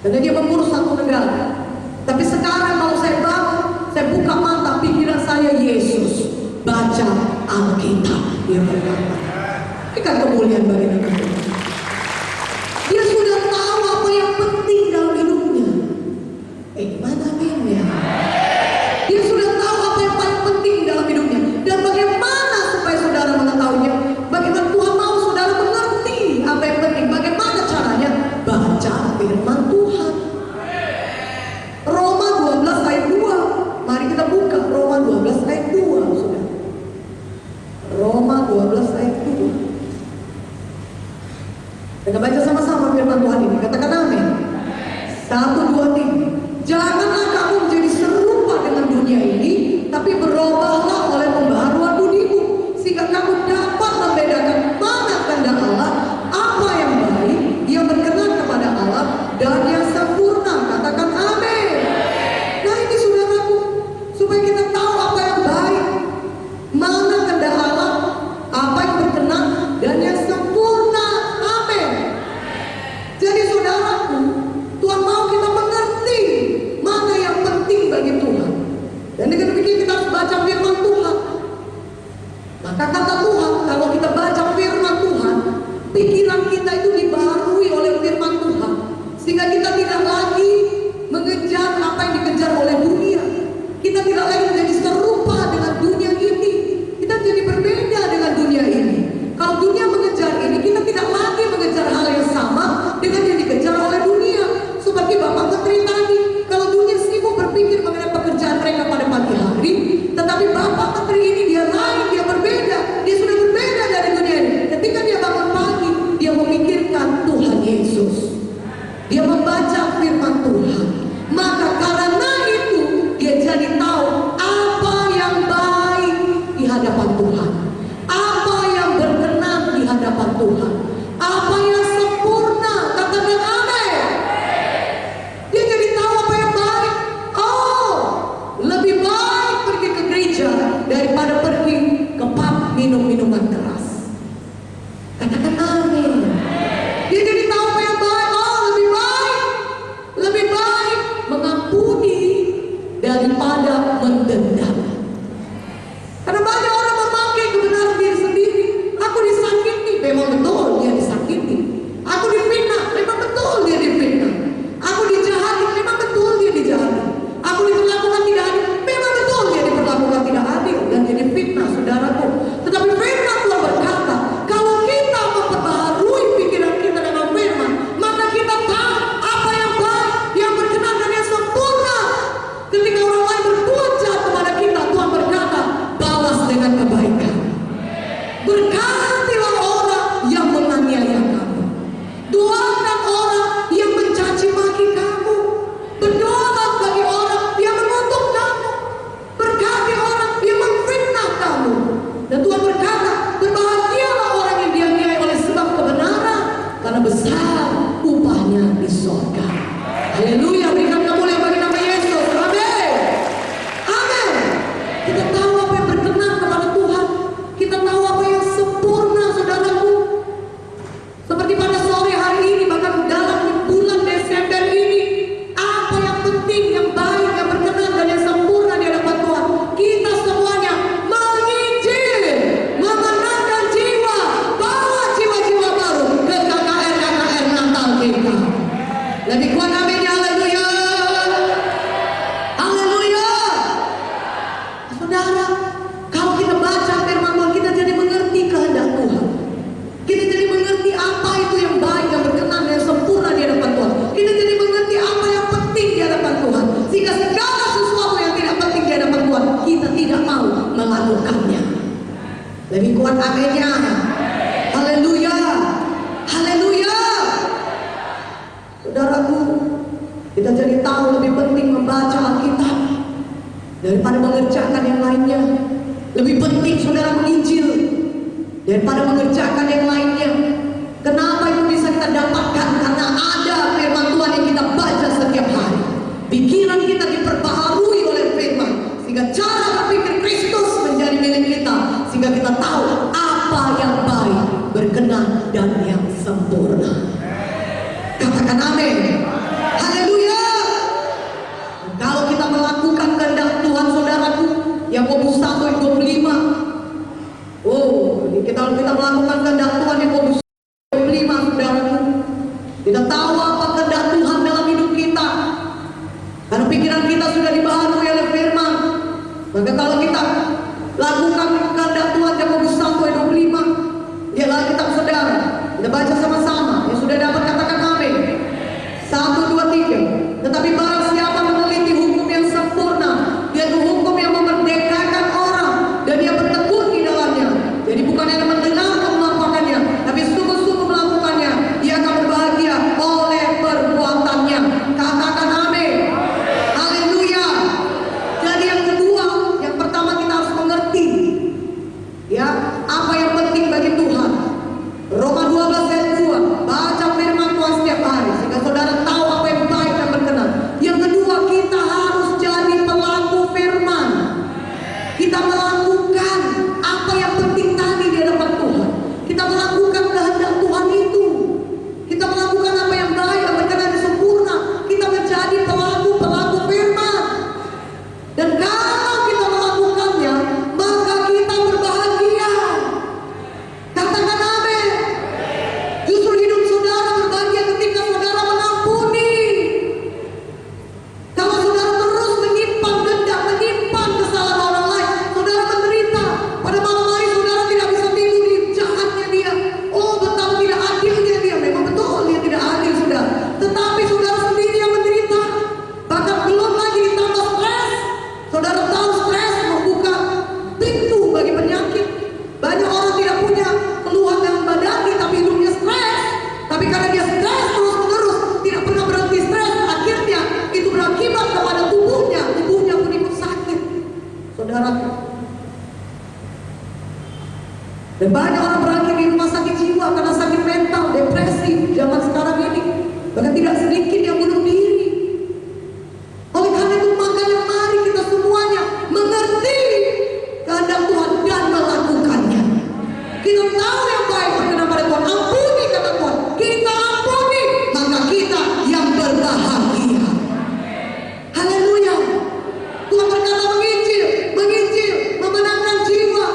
karena dia mengurus satu negara. Tapi sekarang kalau saya bangun, saya buka mata, pikiran saya Yesus, baca Alkitab. Dia berkata, ini kan kemuliaan bagi nama Tuhan. Dia sudah tahu apa yang penting dalam hidupnya. Gimana aminnya? Dia sudah tahu apa yang paling penting dalam hidupnya. Dan bagaimana supaya saudara mengetahuinya? Bagaimana Tuhan mau saudara mengerti apa yang penting? Bagaimana caranya? Baca firman Tuhan. Roma 12 ayat 2. Mari kita buka Roma 12 ayat 2, saudara. Roma 12 ayat 2. Kita baca sama-sama firman Tuhan ini. Katakan amin. 1, 2, 3. Janganlah kamu menjadi serupa dengan dunia ini, tapi berubahlah oleh pembaharuan budimu, sehingga kamu dapat membedakan mana kehendak Allah, apa yang baik, yang berkenan kepada Allah, dan yang sempurna. Katakan amin. Nah ini saudaraku, supaya kita tahu apa yang baik, mana kehendak Allah, apa yang berkenan, dan yang sempurna. Amin. Jadi saudaraku, Tuhan mau kita mengerti mana yang penting bagi Tuhan. Dan dengan demikian kita harus baca firman Tuhan. Maka kata Tuhan, kalau kita baca firman Tuhan, pikiran kita itu dibaharui oleh firman Tuhan, sehingga kita tidak lagi mengejar apa yang dikejar oleh dunia. Kita tidak lagi menjadi serupa dengan dunia ini. Kita jadi berbeda dengan dunia ini. Kalau dunia mengejar ini, kita tidak lagi mengejar hal yang sama dengan yang dikejar oleh dunia. Seperti Bapak Menteri tadi, kalau dunia sibuk berpikir mengenai pekerjaan mereka pada pagi hari, tetapi Bapak Menteri ini dia lain, dia berbeda, dia sudah berbeda dari dunia ini. Ketika dia bangun pagi, dia memikirkan Tuhan Yesus, dia membaca firman Tuhan. Maka karena itu dia jadi tahu apa yang baik di hadapan Tuhan, apa yang berkenan di hadapan Tuhan, apa yang sempurna. Katakan amin. Dia jadi tahu apa yang baik. Oh, lebih baik pergi ke gereja daripada pergi ke pub minum minuman keras. Katakan amin. Dia jadi tahu apa yang baik. Oh, lebih baik mengampuni daripada mendendam. Karena banyak orang memakai kebenaran diri sendiri. Aku disakiti, memang betul dia disakiti. Aku difitnah, memang betul dia difitnah. Aku dijahati, memang betul dia dijahati. Aku diperlakukan tidak adil, memang betul dia diperlakukan tidak adil dan jadi fitnah, saudaraku. Tetapi firman Tuhan berkata, kalau kita memperbaharui pikiran kita dengan firman, maka kita tahu apa yang baik, yang berkenan dan yang sempurna. Ketika orang lain berbuat jahat kepada kita, Tuhan berkata, balas dengan kebaikan. Berkatilah orang yang menganiaya kamu. Doakan orang yang mencaci maki kamu. Berdoalah bagi orang yang mengutuk kamu. Berkati orang yang memfitnah kamu. Dan Tuhan berkata, berbahagialah orang yang dianiaya oleh sebab kebenaran, karena besar upahnya di surga. Haleluya, berikan kemuliaan bagi nama Yesus. Amin. Amin. Kita tahu apa yang berkenan kepada Tuhan. Kita tahu apa yang sempurna, saudaraku. Seperti pada sore hari ini, bahkan dalam bulan Desember ini, apa yang penting, yang baik, yang berkenan dan yang sempurna di hadapan Tuhan. Kita semuanya menginjil, memenangkan jiwa, bawa jiwa-jiwa baru ke KKR Natal kita. Lebih kuat aminnya, haleluya. Haleluya. Saudara, kalau kita baca firman Tuhan, kita jadi mengerti kehendak Tuhan. Kita jadi mengerti apa itu yang baik, yang berkenan, yang sempurna di hadapan Tuhan. Kita jadi mengerti apa yang penting di hadapan Tuhan. Sehingga segala sesuatu yang tidak penting di hadapan Tuhan, kita tidak mau melakukannya. Lebih kuat aminnya. Haleluya. Haleluya. Saudaraku, kita jadi tahu lebih penting membaca Alkitab daripada mengerjakan yang lainnya. Lebih penting saudara menginjil daripada mengerjakan yang lainnya. Kenapa itu bisa kita dapatkan? Karena ada firman Tuhan yang kita baca setiap hari. Pikiran kita diperbaharui oleh firman, sehingga cara berpikir Kristus menjadi milik kita, sehingga kita tahu apa yang baik, berkenan, dan yang sempurna. Katakan amin. Haleluya. Kalau kita melakukan kehendak Tuhan, saudaraku, Yakobus 1 ayat 25. Oh, kita melakukan kehendak Tuhan, Yakobus 25, saudaraku. Kita tahu apa kehendak Tuhan dalam hidup kita, karena pikiran kita sudah dibaharui oleh firman. Maka kalau kita lakukan kehendak Tuhan, Yakobus 1 ayat 25, dia Alkitab saudara. Kita baca sama-sama. Yang sudah dapat katakan amin. 1, 2, 3. Tetapi barang siapa meneliti hukum yang sempurna, yaitu hukum yang memerdekakan orang, dan dia bertekun di dalamnya. Jadi bukan hanya mendengar atau melakukannya, tapi sungguh-sungguh melakukannya, dia akan berbahagia oleh perbuatannya. Katakan amin. Haleluya. Jadi yang kedua, yang pertama kita harus mengerti ya apa yang penting bagi Tuhan. Roma 12 ayat 2. Baca firman Tuhan setiap hari sehingga saudara tahu apa yang baik dan berkenan. Yang kedua, kita harus jadi pelaku firman. Kita melakukan apa yang penting tadi di hadapan Tuhan. Kita melakukan kehendak Tuhan itu. Kita melakukan apa yang baik dan berkenan dan sempurna. Kita menjadi pelaku firman. Dan kalau kita melakukannya, maka kita berbahagia. Katakan amin. Justru hidup saudara berbahagia ketika saudara mengampuni. Kalau saudara terus menyimpan dendam, menyimpan kesalahan orang lain, saudara menderita. Pada malam hari saudara tidak bisa tidur, di jahatnya dia. Oh, betapa tidak adilnya dia. Memang betul dia tidak adil, saudara. Tetapi saudara sendiri yang menderita. Bahkan belum lagi ditambah stres. Saudara tahu stres membuka pintu bagi penyakit. Banyak orang tidak punya keluhan yang badani, tapi hidupnya stres. Tapi karena dia stres terus-menerus, tidak pernah berhenti stres, akhirnya itu berakibat kepada tubuhnya. Tubuhnya pun ikut sakit, saudara. Dan banyak orang berakhir di rumah sakit jiwa karena sakit mental, depresi zaman sekarang ini. Bahkan tidak sedikit yang bunuh diri. Oleh karena itu, makanya mari kita semuanya mengerti kehendak Tuhan dan melakukannya. Kita tahu yang baik berkenan pada Tuhan. Ampuni, kata Tuhan. Kita ampuni, maka kita yang berbahagia. Haleluya. Tuhan berkata menginjil, memenangkan jiwa.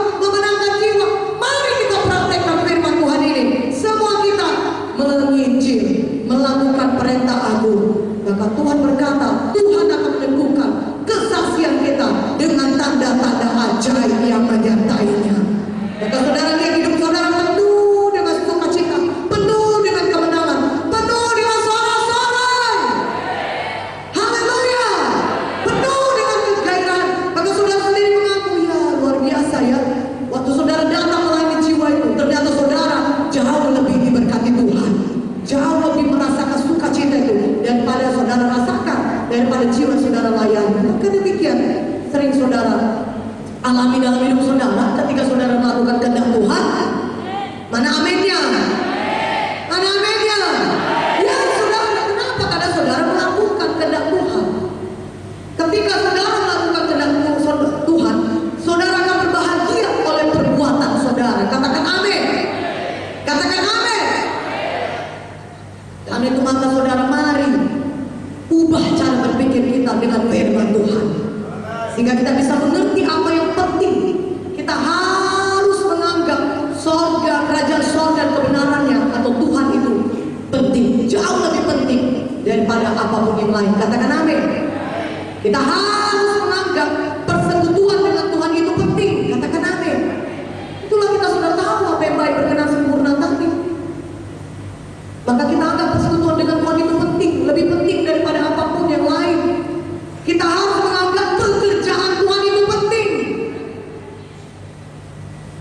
Mari kita praktekkan firman Tuhan ini. Semua kita menginjil, melakukan perintah agung. Maka Tuhan berkata, Tuhan akan meneguhkan kesaksian kita dengan tanda-tanda ajaib yang menyertainya. Maka saudara lihat hidup saudara penuh dengan sukacita, penuh dengan kemenangan, penuh dengan sorak-sorai. Haleluya. Penuh dengan kegairahan. Maka saudara sendiri mengaku, ya luar biasa ya. Waktu saudara datang melayani jiwa itu, ternyata saudara jauh lebih diberkati Tuhan. Jauh lebih merasakan sukacita itu daripada saudara rasakan daripada jiwa saudara layani. Maka demikian sering saudara alami dalam hidup saudara ketika saudara melakukan kehendak Tuhan. Mana aminnya? Mana aminnya? Ya saudara, kenapa? Karena saudara melakukan kehendak Tuhan. Ketika saudara melakukan kehendak Tuhan, saudara akan berbahagia oleh perbuatan saudara. Katakan amin. Katakan amin. Karena itu maka saudara mari ubah cara berpikir kita dengan firman Tuhan, sehingga kita bisa mengerti apa yang penting. Kita harus menganggap sorga, kerajaan sorga dan kebenarannya atau Tuhan itu penting, jauh lebih penting daripada apapun yang lain. Katakan amin. Kita harus menganggap persekutuan dengan Tuhan itu penting. Katakan amin. Itulah kita sudah tahu apa yang baik, berkenan, sempurna tadi. Maka kita anggap persekutuan dengan Tuhan itu penting, lebih penting daripada apapun yang lain. Kita harus menganggap pekerjaan Tuhan itu penting,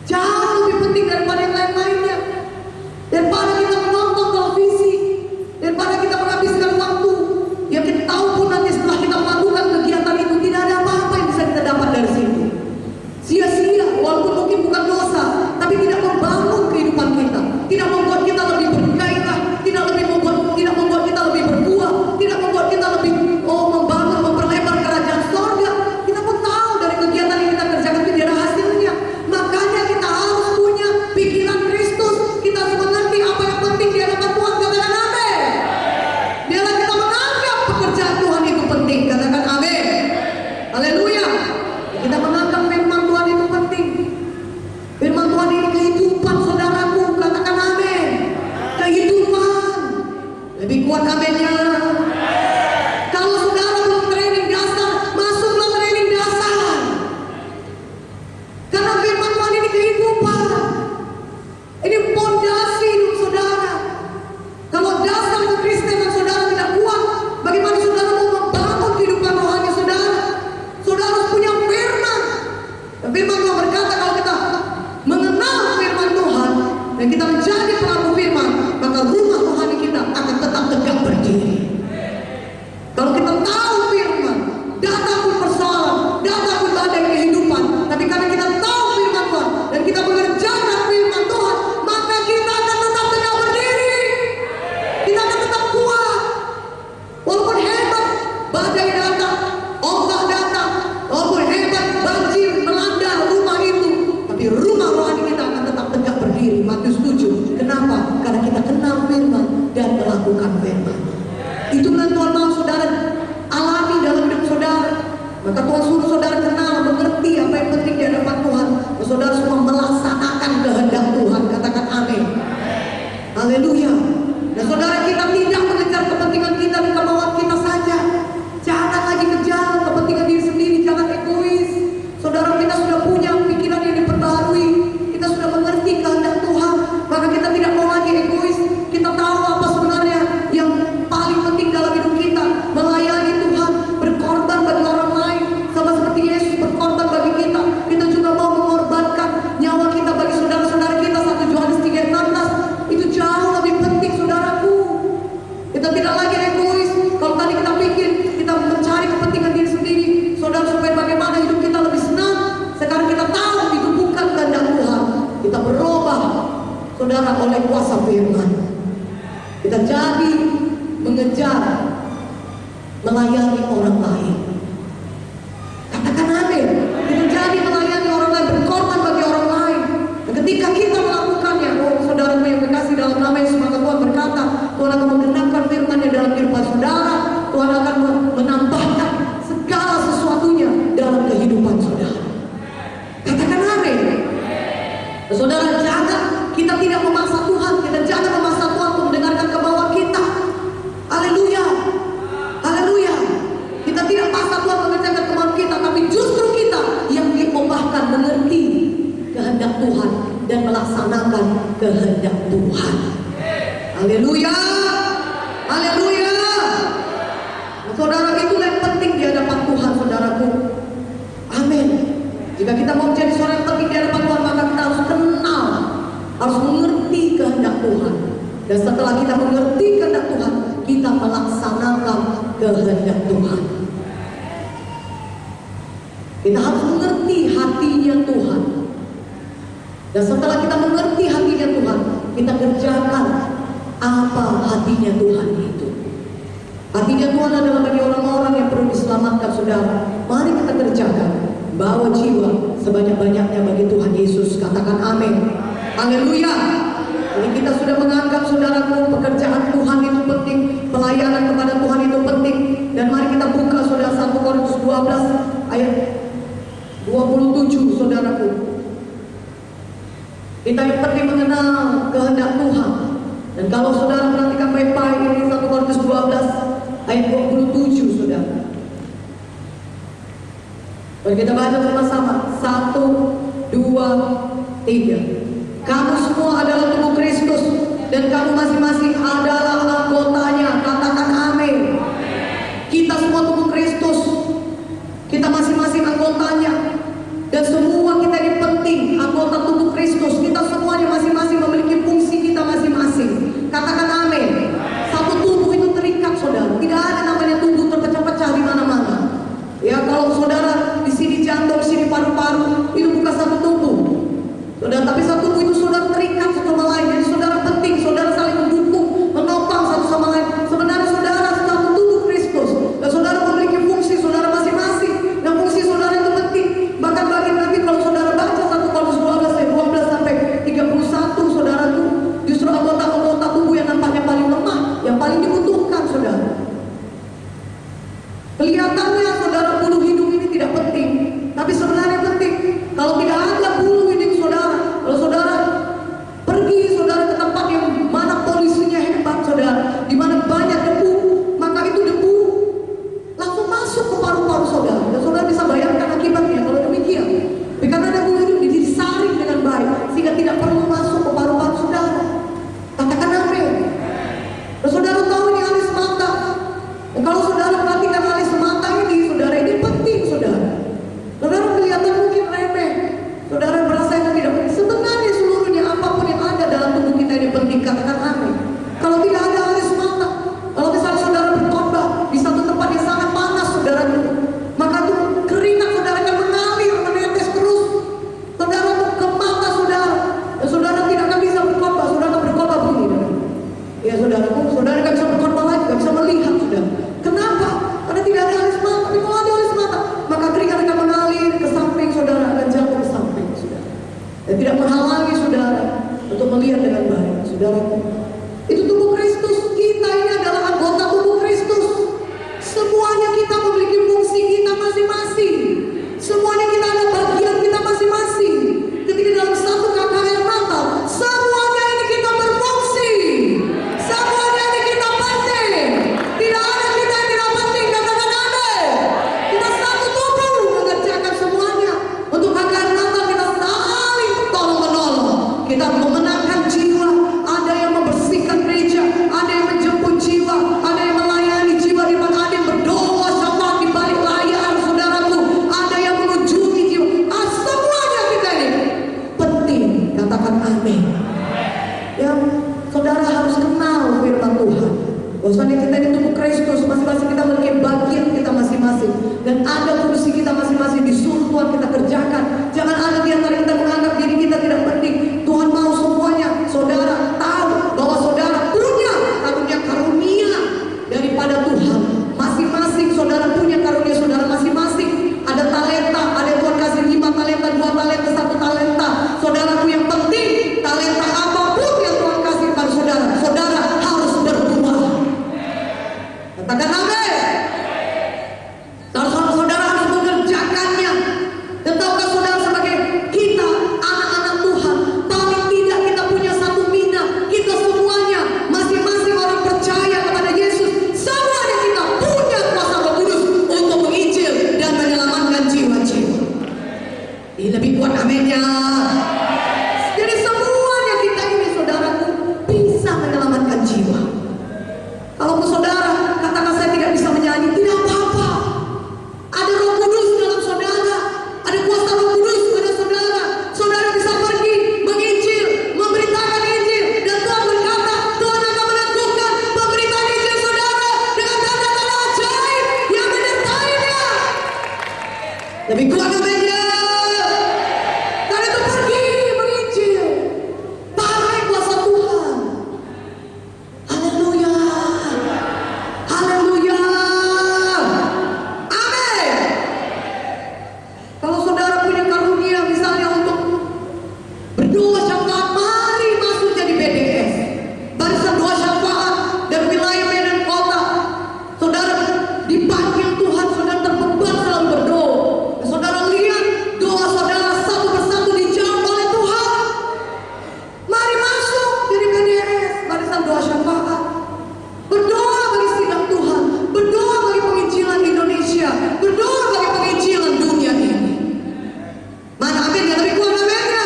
jauh lebih penting daripada yang lain-lainnya. Daripada kita menonton televisi, daripada kita menghabiskan waktu yang kita tahu pun nanti setelah kita melakukan kegiatan itu tidak ada apa-apa yang bisa kita Maka Tuhan suruh saudara kenal, mengerti apa yang penting di hadapan Tuhan. Saudara semua melaksanakan kehendak Tuhan. Katakan amin. Haleluya. Dan saudara, kita tidak mengejar kepentingan kita dan kemauan kita saja. Jangan lagi kejar kepentingan diri sendiri, jangan egois. Saudara, kita sudah punya pikiran yang diperbarui. Kita sudah mengerti kehendak Tuhan. Maka kita tidak mau lagi egois. Kita tahu apa sebenarnya yang paling penting dalam hidup kita. Melayani Tuhan, berkorban bagi orang lain. Sama seperti Yesus berkorban bagi kita. Kita juga mau mengorbankan nyawa kita bagi saudara-saudara kita. 1 Yohanes 3:16. Itu jauh lebih penting, saudaraku. Kita tidak lagi egois. Kalau tadi kita pikir kita mencari kepentingan diri sendiri, saudara, supaya bagaimana hidup kita lebih senang. Sekarang kita tahu itu bukan kehendak Tuhan. Kita berubah, saudara, oleh kuasa firman. Kita jadi mengejar, melayani orang lain. Katakan amin. Kita jadi melayani orang lain, berkorban bagi orang lain. Dan ketika kita melakukannya, saudara yang berkasih, dalam nama Yesus, maka Tuhan berkata, Tuhan akan menggenapkan firman-Nya dalam kehidupan saudara. Tuhan akan menambahkan segala sesuatunya dalam kehidupan saudara. Katakan amin. Saudara, jangan, kita tidak memaksa Tuhan. Kita jangan memaksa Tuhan untuk mendengarkan kemauan kita. Haleluya. Haleluya. Kita tidak paksa Tuhan mengerjakan kemauan kita, tapi justru kita yang diubahkan mengerti kehendak Tuhan dan melaksanakan kehendak Tuhan. Haleluya. Haleluya. Saudara, itulah yang penting di hadapan Tuhan, saudaraku. Amin. Jika kita mau menjadi seorang yang penting di hadapan Tuhan, maka kita harus kenal, harus mengerti kehendak Tuhan. Dan setelah kita mengerti kehendak Tuhan, kita melaksanakan kehendak Tuhan. Kita harus mengerti hatinya Tuhan. Dan setelah kita mengerti hatinya Tuhan, kita kerjakan apa hatinya Tuhan itu. Hatinya Tuhan adalah bagi orang-orang yang perlu diselamatkan, saudara. Mari kita kerjakan. Bawa jiwa sebanyak-banyaknya bagi Tuhan Yesus. Katakan amin. Haleluya. Jadi kita sudah menganggap, saudaraku, pekerjaan Tuhan itu penting, pelayanan kepada Tuhan itu penting. Dan mari kita buka, saudara, 1 Korintus 12 ayat 27, saudaraku. Kita yang penting mengenal kehendak Tuhan. Dan kalau saudara perhatikan baik-baik, ini 1 Korintus 12 ayat 27, saudara. Mari kita baca sama-sama. 1, 2, 3. Kamu semua adalah tubuh Kristus, dan kamu masing-masing adalah anggotanya. Katakan amin. Kita semua tubuh Kristus. Kita masing-masing anggotanya. Dan semua kita ini penting, anggota tubuh Kristus. Kita semuanya masing-masing memiliki fungsi kita masing-masing. Katakan amin. Satu tubuh itu terikat, saudara. Tidak ada namanya tubuh terpecah-pecah di mana-mana. Ya, kalau saudara di sini jantung, di sini paru-paru, itu bukan satu tubuh. Saudara, tapi satu tubuh itu saudara terikat satu sama lain. Jadi saudara penting, saudara saling mendukung, menopang satu sama lain. Sebenarnya saudara satu tubuh Kristus. Dan saudara memiliki fungsi saudara masing-masing. Dan fungsi saudara itu penting. Bahkan bagi nanti kalau saudara baca 1 Korintus 12 ayat 12 sampai 31, saudara itu justru anggota-anggota tubuh yang nampaknya paling lemah, yang paling dibutuhkan, saudara. Kelihatannya saudara bulu hidung ini tidak penting, tapi sebenarnya penting. Kalau tidak ada bulu hidung saudara, kalau saudara pergi, saudara, ke tempat yang mana polusinya hebat, saudara, di mana banyak debu, maka itu debu langsung masuk ke paru-paru saudara. Dan saudara bisa bayangkan akibatnya kalau demikian. Tapi karena ada bulu hidung disaring dengan baik, sehingga tidak perlu masuk ke paru-paru saudara. Katakan amin. Dan saudara tahu ini alis mata. Dan kalau saudara perhatikan alis mata ini, saudara, ini penting, saudara. Saudara kelihatan mungkin remeh, saudara merasa itu tidak penting. Sebenarnya seluruhnya apapun yang ada dalam tubuh kita ini penting. Katakan amin. Kalau tidak ada alis mata, kalau misalnya saudara berkhotbah di satu tempat yang sangat panas, saudara, maka tuh keringat saudara akan mengalir, menetes terus, saudara, tuh ke mata saudara. Dan saudara tidak akan bisa berkhotbah, saudara akan berkhotbah begini. Ya saudara, saudara tidak bisa berkhotbah lagi, tidak bisa melihat, saudara. Kenapa? Karena tidak ada alis mata. Tapi kalau ada alis mata, maka keringat akan mengalir ke samping, saudara, akan jatuh ke samping, saudara. Dan tidak menghalangi saudara untuk melihat dengan baik, saudara. Itu tubuh Kristus. Kita ini adalah anggota tubuh Kristus. Semuanya kita memiliki fungsi kita masing-masing. Dan ada fungsi kita masing-masing disuruh Tuhan kita kerjakan. Jangan ada di antara kita menganggap diri kita tidak penting. Tuhan mau semuanya. Saudara tahu bahwa saudara punya karunia daripada Tuhan. Masing-masing saudara punya karunia saudara masing-masing. Ada talenta, ada yang Tuhan kasih 5 talenta, 2 talenta, 1 talenta. Saudaraku yang penting, talenta apapun yang Tuhan kasih pada saudara, saudara harus berbuah. Katakan amin. Saudara harus mengerjakannya. Dan tahukah saudara, sebagai kita anak-anak Tuhan, paling tidak kita punya satu minat. Kita semuanya, masing-masing orang percaya kepada Yesus, semuanya kita punya kuasa Roh Kudus untuk menginjil dan menyelamatkan jiwa-jiwa. Ini lebih kuat aminnya. Jadi semuanya kita ini, saudaraku, bisa menyelamatkan jiwa. Kalau saudara katakan saya tidak bisa menyanyi, tidak apa-apa. Ada Roh Kudus dalam saudara, ada kuasa Roh Kudus pada saudara. Saudara bisa pergi menginjil, memberitakan Injil, dan Tuhan berkata, Tuhan akan meneguhkan pemberitaan Injil saudara dengan tanda-tanda ajaib yang menyertainya. Lebih kuat aminnya. Dan itu pergi menginjil, pakai kuasa Tuhan. Haleluya. Haleluya. Amin. Kalau saudara punya karunia misalnya untuk berdoa syafaat, mari masuk jadi BDS, barisan doa syafaat dan wilayah Medan Kota. Saudara dipanggil Tuhan, saudara terbeban selalu berdoa. Dan saudara lihat doa saudara satu persatu dijawab oleh Tuhan. Mari masuk jadi BDS, barisan doa syafaat. Berdoa bagi sidang Tuhan, berdoa bagi penginjilan Indonesia, berdoa bagi penginjilan dunia ini. Mana amin yang lebih kuat aminnya?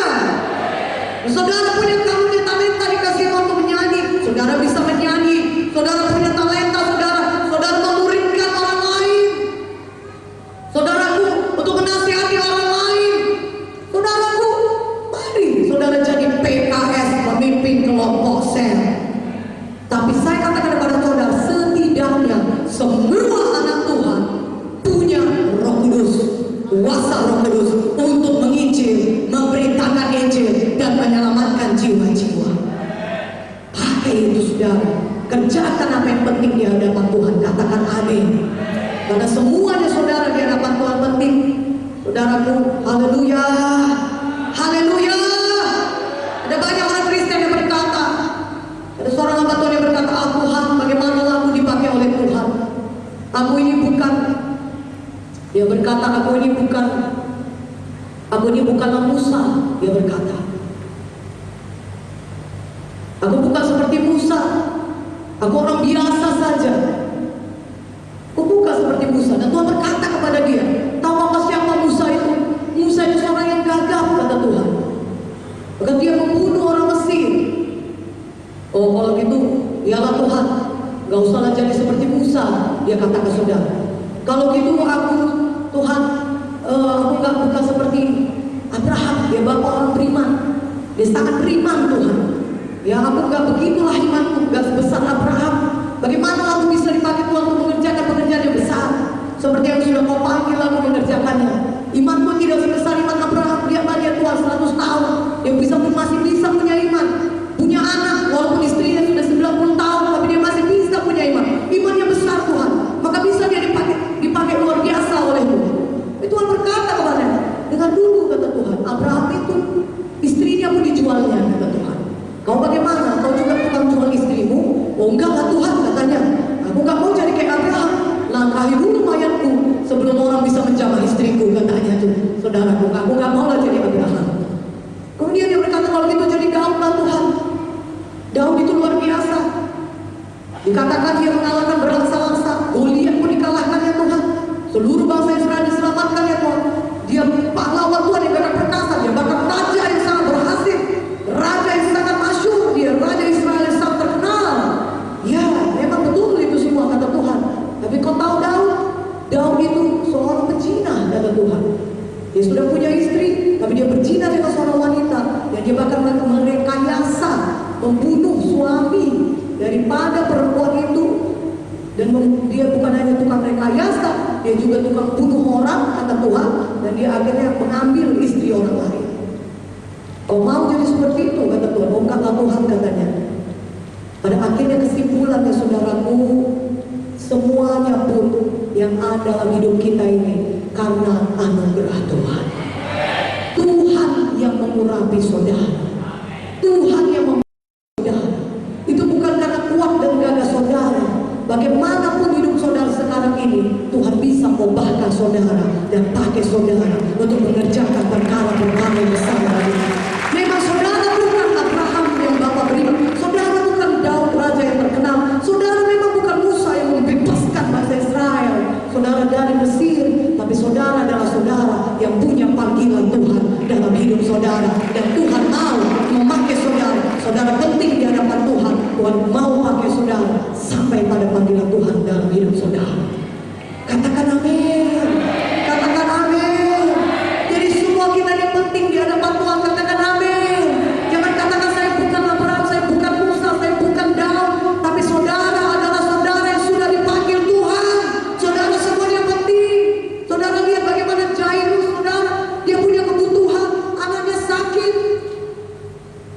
Saudara punya karunia talenta, dikasih untuk menyanyi, saudara bisa menyanyi. Saudara punya talenta, saudara memuridkan orang lain. Saudaraku untuk menasihati orang lain. Saudaraku, mari saudara jadi PKS, memimpin kelompok sel. Tapi saya katakan kepada saudara, setidaknya semua anak Tuhan punya Roh Kudus, kuasa Roh Kudus untuk menginjil, memberitakan Injil dan menyelamatkan jiwa-jiwa. Pakai itu saudara, kerjakan apa yang penting di hadapan Tuhan. Katakan amin. Karena semuanya saudara di hadapan Tuhan penting. Saudaraku, haleluya. Haleluya. Ada banyak orang Kristen yang berkata, ada seorang hamba Tuhan yang berkata, ah Tuhan, bagaimana aku dipakai oleh Tuhan? Aku ini bukan, dia berkata, aku ini bukanlah Musa. Dia berkata, aku bukan seperti Musa. Aku orang biasa saja. Aku bukan seperti Musa. Dan Tuhan berkata kepada dia, tahu apa siapa Musa itu? Musa itu seorang yang gagap, kata Tuhan. Maka dia membunuh orang Mesir. Oh kalau gitu, yalah Tuhan, gak usahlah jadi seperti Musa. Dia kata ke saudara, kalau gitu aku, Tuhan, aku gak bukan seperti Abraham. Dia bapak orang beriman, dia sangat beriman Tuhan. Ya aku gak begitulah imanku, gak sebesar Abraham. Bagaimana aku bisa dipakai Tuhan untuk mengerjakan pekerjaan yang besar seperti yang sudah kau panggil aku mengerjakannya? Imanku tidak sebesar iman Abraham. Dia Tuhan 100 tahun, dia masih bisa punya iman, punya anak, walaupun istrinya sudah 90 tahun, tapi dia masih bisa punya iman. Imannya besar Tuhan, maka bisa dia dipakai luar biasa oleh Tuhan. Tuhan berkata kepadanya, dengar dulu kata Tuhan, Abraham itu istrinya pun dijualnya, kata Tuhan. Kau bagaimana? Kau juga tukang jual istrimu? Oh enggak lah Tuhan, katanya. Aku gak mau jadi kayak Abraham. Langkahi dulu mayatku sebelum orang bisa menjamah istriku, katanya tuh. Saudaraku, aku gak mau lah jadi Abraham. Kemudian dia berkata, kalau gitu jadi Daud lah Tuhan. Daud itu luar biasa. Dikatakan dia mengalahkan berlaksa-laksa. Goliat pun dikalahkan ya Tuhan. Seluruh bangsa Israel diselamatkan ya Tuhan. Dia pahlawan Tuhan yang gagah perkasa. Dia bahkan raja yang sangat berhasil, raja yang sangat masyhur, dia raja Israel yang sangat terkenal. Ya, memang betul itu semua kata Tuhan. Tapi kau tahu Daud itu seorang pezina kata Tuhan. Dia sudah punya istri, tapi dia berzina dengan seorang wanita. Dan dia bahkan merekayasa membunuh suami daripada perempuan itu. Dan dia bukan hanya tukang rekayasa, dia juga tukang bunuh orang kata Tuhan, dan dia akhirnya mengambil istri orang lain. Kau mau jadi seperti itu kata Tuhan? Oh kata Tuhan katanya. Pada akhirnya kesimpulannya saudaraku, semuanya pun yang ada dalam hidup kita ini karena anugerah Tuhan. Tuhan yang mengurapi saudara, Tuhan yang membantu saudara. Itu bukan karena kuat dan gagah saudara. Bagaimanapun hidup saudara sekarang ini, Tuhan bisa membahkan saudara dan pakai saudara untuk mengerjakan perkara-perkara yang besar. Memang saudara bukan Abraham yang Bapak beriman, saudara bukan Daud raja yang terkenal, saudara memang bukan Musa yang membebaskan bangsa Israel, saudara dari Mesir, tapi saudara adalah saudara yang punya panggilan Tuhan dalam hidup saudara, dan Tuhan mau memakai saudara. Saudara penting di hadapan Tuhan. Tuhan mau pakai saudara sampai pada panggilan Tuhan dalam hidup saudara. Katakan amin. Katakan amin. Jadi semua kita yang penting di hadapan Tuhan, katakan amin. Jangan katakan saya bukan Abraham, saya bukan Musa, saya bukan Daud, tapi saudara adalah saudara yang sudah dipanggil Tuhan. Saudara semua yang penting. Saudara lihat bagaimana Jairus, saudara, dia punya kebutuhan, anaknya sakit.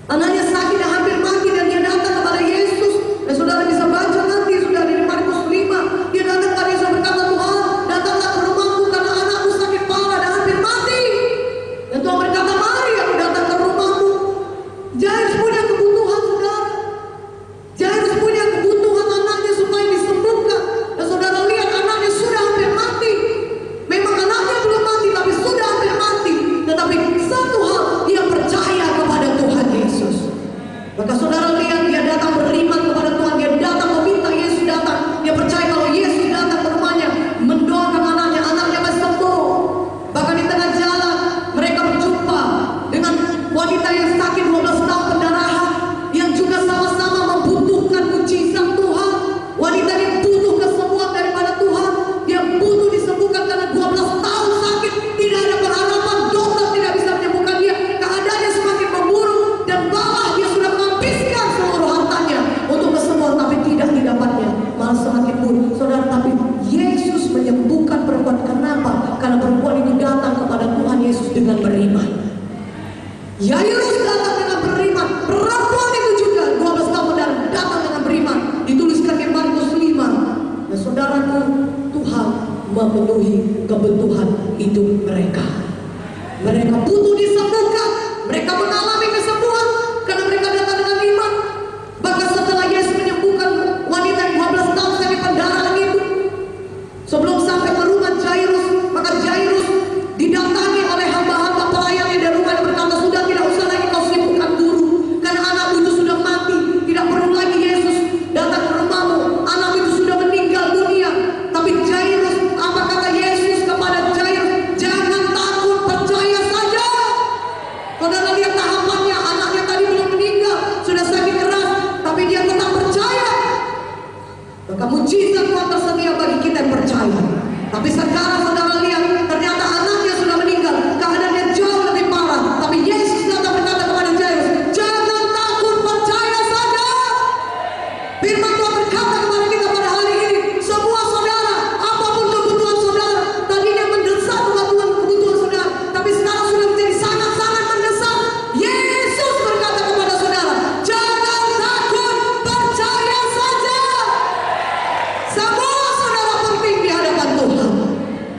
Anaknya sakit dan hampir mati, dan dia datang kepada Yesus. Dan saudara bisa baca nanti sudah di Markus 5. Dia datang kepada Yesus berkata, Tuhan, datanglah ke rumahku karena anakku sakit parah dan hampir mati. Dan Tuhan berkata, mari aku datang ke rumahmu. Jairus punya kebutuhan saudara. Jairus punya kebutuhan anaknya supaya disembuhkan. Dan saudara lihat anaknya sudah hampir mati. Memang anaknya belum mati tapi sudah hampir mati. Tetapi satu hal, dia percaya kepada Tuhan Yesus. Maka saudara lihat dia datang beriman kepada Tuhan. Dia datang meminta Yesus datang. Dia percaya kalau Yesus datang ke rumahnya, mendoakan anaknya, anaknya akan sembuh. Bahkan di tengah jalan mereka berjumpa dengan wanita yang sakit 12 tahun pendarahan, yang juga sama-sama membutuhkan mujizat Tuhan. Wanita ini butuh kesembuhan daripada Tuhan. Dia butuh disembuhkan karena 12 tahun sakit, tidak ada pengharapan, dokter tidak bisa menyembuhkan dia. Keadaannya semakin memburuk, dan malah dia sudah menghabiskan seluruh hartanya untuk kesembuhan, tapi tidak didapatnya, malah semakin buruk. Saudara, tapi Yesus menyembuhkan perempuan. Kenapa? Karena perempuan itu datang kepada Tuhan Yesus dengan beriman. Yairus datang dengan beriman. Perempuan itu juga 12 tahun datang dengan beriman. Dituliskan di Markus 5. Dan saudaraku, Tuhan memenuhi kebutuhan hidup mereka. Mereka butuh disembuhkan. Mereka mengalami kesembuhan karena mereka datang dengan iman. Bahkan setelah Yesus menyembuhkan wanita yang 12 tahun sakit pendarahan itu, sebelum sampai ke rumah Jairus, maka Jairus didatangi oleh hamba-hamba pelayannya dari rumah, dan berkata, sudah tidak usah lagi kau sibukkan guru, karena anakmu itu sudah mati. Tidak perlu lagi Yesus datang ke rumahmu, anakmu itu sudah meninggal dunia. Tapi Jairus, apa kata Yesus kepada Jairus? Jangan takut, percaya saja. Saudara lihat tahapannya, anaknya tadi belum meninggal, sudah sakit keras, tapi dia tetap percaya. Maka mujizat Tuhan tersedia bagi kita yang percaya. Tapi sekarang saudara lihat, ternyata anaknya sudah meninggal, keadaannya jauh lebih parah. Tapi Yesus datang berkata kepada Jairus, jangan takut, percaya saja. Firman Tuhan berkata kepada kita pada hari ini, semua saudara, apapun kebutuhan saudara, tadinya mendesak kebutuhan saudara, tapi sekarang sudah menjadi sangat-sangat mendesak. Yesus berkata kepada saudara, jangan takut, percaya saja. Semua saudara penting di hadapan Tuhan.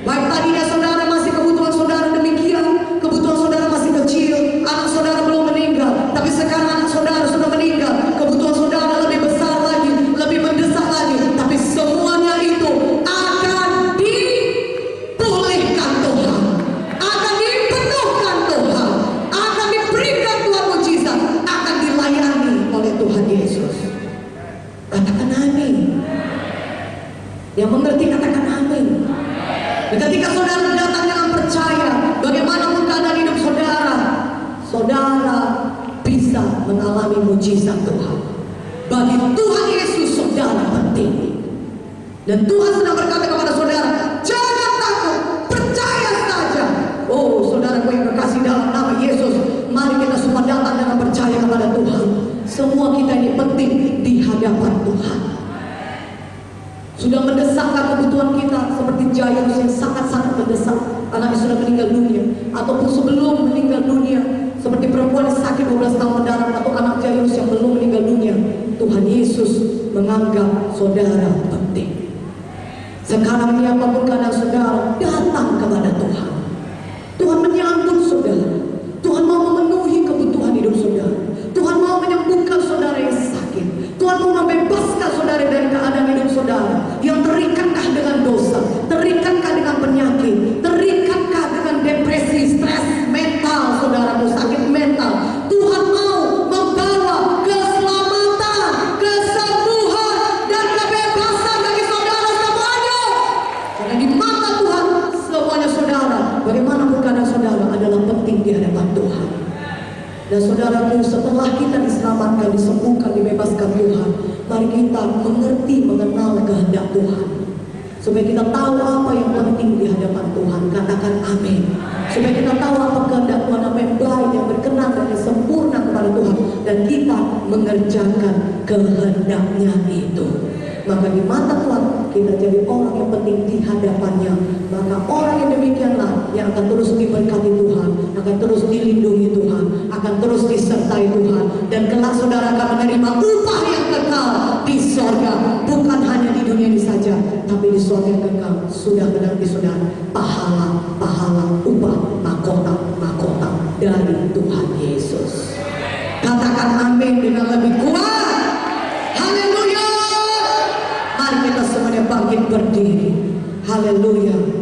Baik tadinya saudara masih kebutuhan saudara demikian, kebutuhan saudara masih kecil, anak saudara belum meninggal, tapi sekarang anak saudara sudah meninggal, kebutuhan saudara lebih besar lagi, lebih mendesak lagi. Tapi semuanya itu akan dipulihkan Tuhan, akan dipenuhkan Tuhan, akan diberikan Tuhan mujizat, akan dilayani oleh Tuhan Yesus. Katakan amin. Yang mengerti katakan amin. Dan ketika saudara datang dengan percaya, bagaimanapun keadaan hidup saudara, saudara bisa mengalami mujizat Tuhan. Bagi Tuhan Yesus saudara penting. Dan Tuhan sedang berkata kepada saudara, jangan takut, percaya saja. Oh saudaraku yang kekasih dalam nama Yesus, mari kita semua datang dengan percaya kepada Tuhan. Semua kita ini penting di hadapan Tuhan. Sudah mendesakkan kebutuhan kita seperti Jairus yang sangat-sangat mendesak. Anaknya sudah meninggal dunia, ataupun sebelum meninggal dunia, seperti perempuan yang sakit 12 tahun mendalam, atau anak Jairus yang belum meninggal dunia. Tuhan Yesus menganggap saudara penting. Sekarang ini apapun keadaan saudara, datang kepada Tuhan. Tuhan menyambut saudara. Tuhan mau memenuhi kebutuhan hidup saudara. Tuhan mau menyembuhkan saudara yang sakit. Tuhan mau membebaskan saudara dari keadaan hidup saudara yang terikatkah dengan dosa, terikatkah dengan penyakit, terikatkah dengan depresi, stres mental, saudara sakit mental. Tuhan mau membawa keselamatan, kesembuhan, dan kebebasan bagi saudara semuanya. Karena di mata Tuhan semuanya saudara, bagaimanapun keadaan saudara, adalah penting di hadapan Tuhan. Dan saudaraku, setelah kita diselamatkan, disembuhkan, dibebaskan Tuhan, mari kita mengerti, mengenal kehendak Tuhan. Supaya kita tahu apa yang penting di hadapan Tuhan. Katakan amin. Supaya kita tahu apa kehendak Tuhan, apa yang baik, yang berkenan dan yang sempurna kepada Tuhan, dan kita mengerjakan kehendaknya itu. Maka di mata Tuhan kita jadi orang yang penting di hadapannya. Maka orang yang demikianlah yang akan terus diberkati Tuhan, akan terus dilindungi Tuhan, akan terus disertai Tuhan. Dan kelak saudara akan menerima upah yang kekal di sorga. Bukan hanya di dunia ini saja, tapi di sorga yang kekal sudah menanti saudara pahala, upah, mahkota dari Tuhan Yesus. Katakan amin dengan lebih kuat. Haleluya. Mari kita semuanya bangkit berdiri. Haleluya.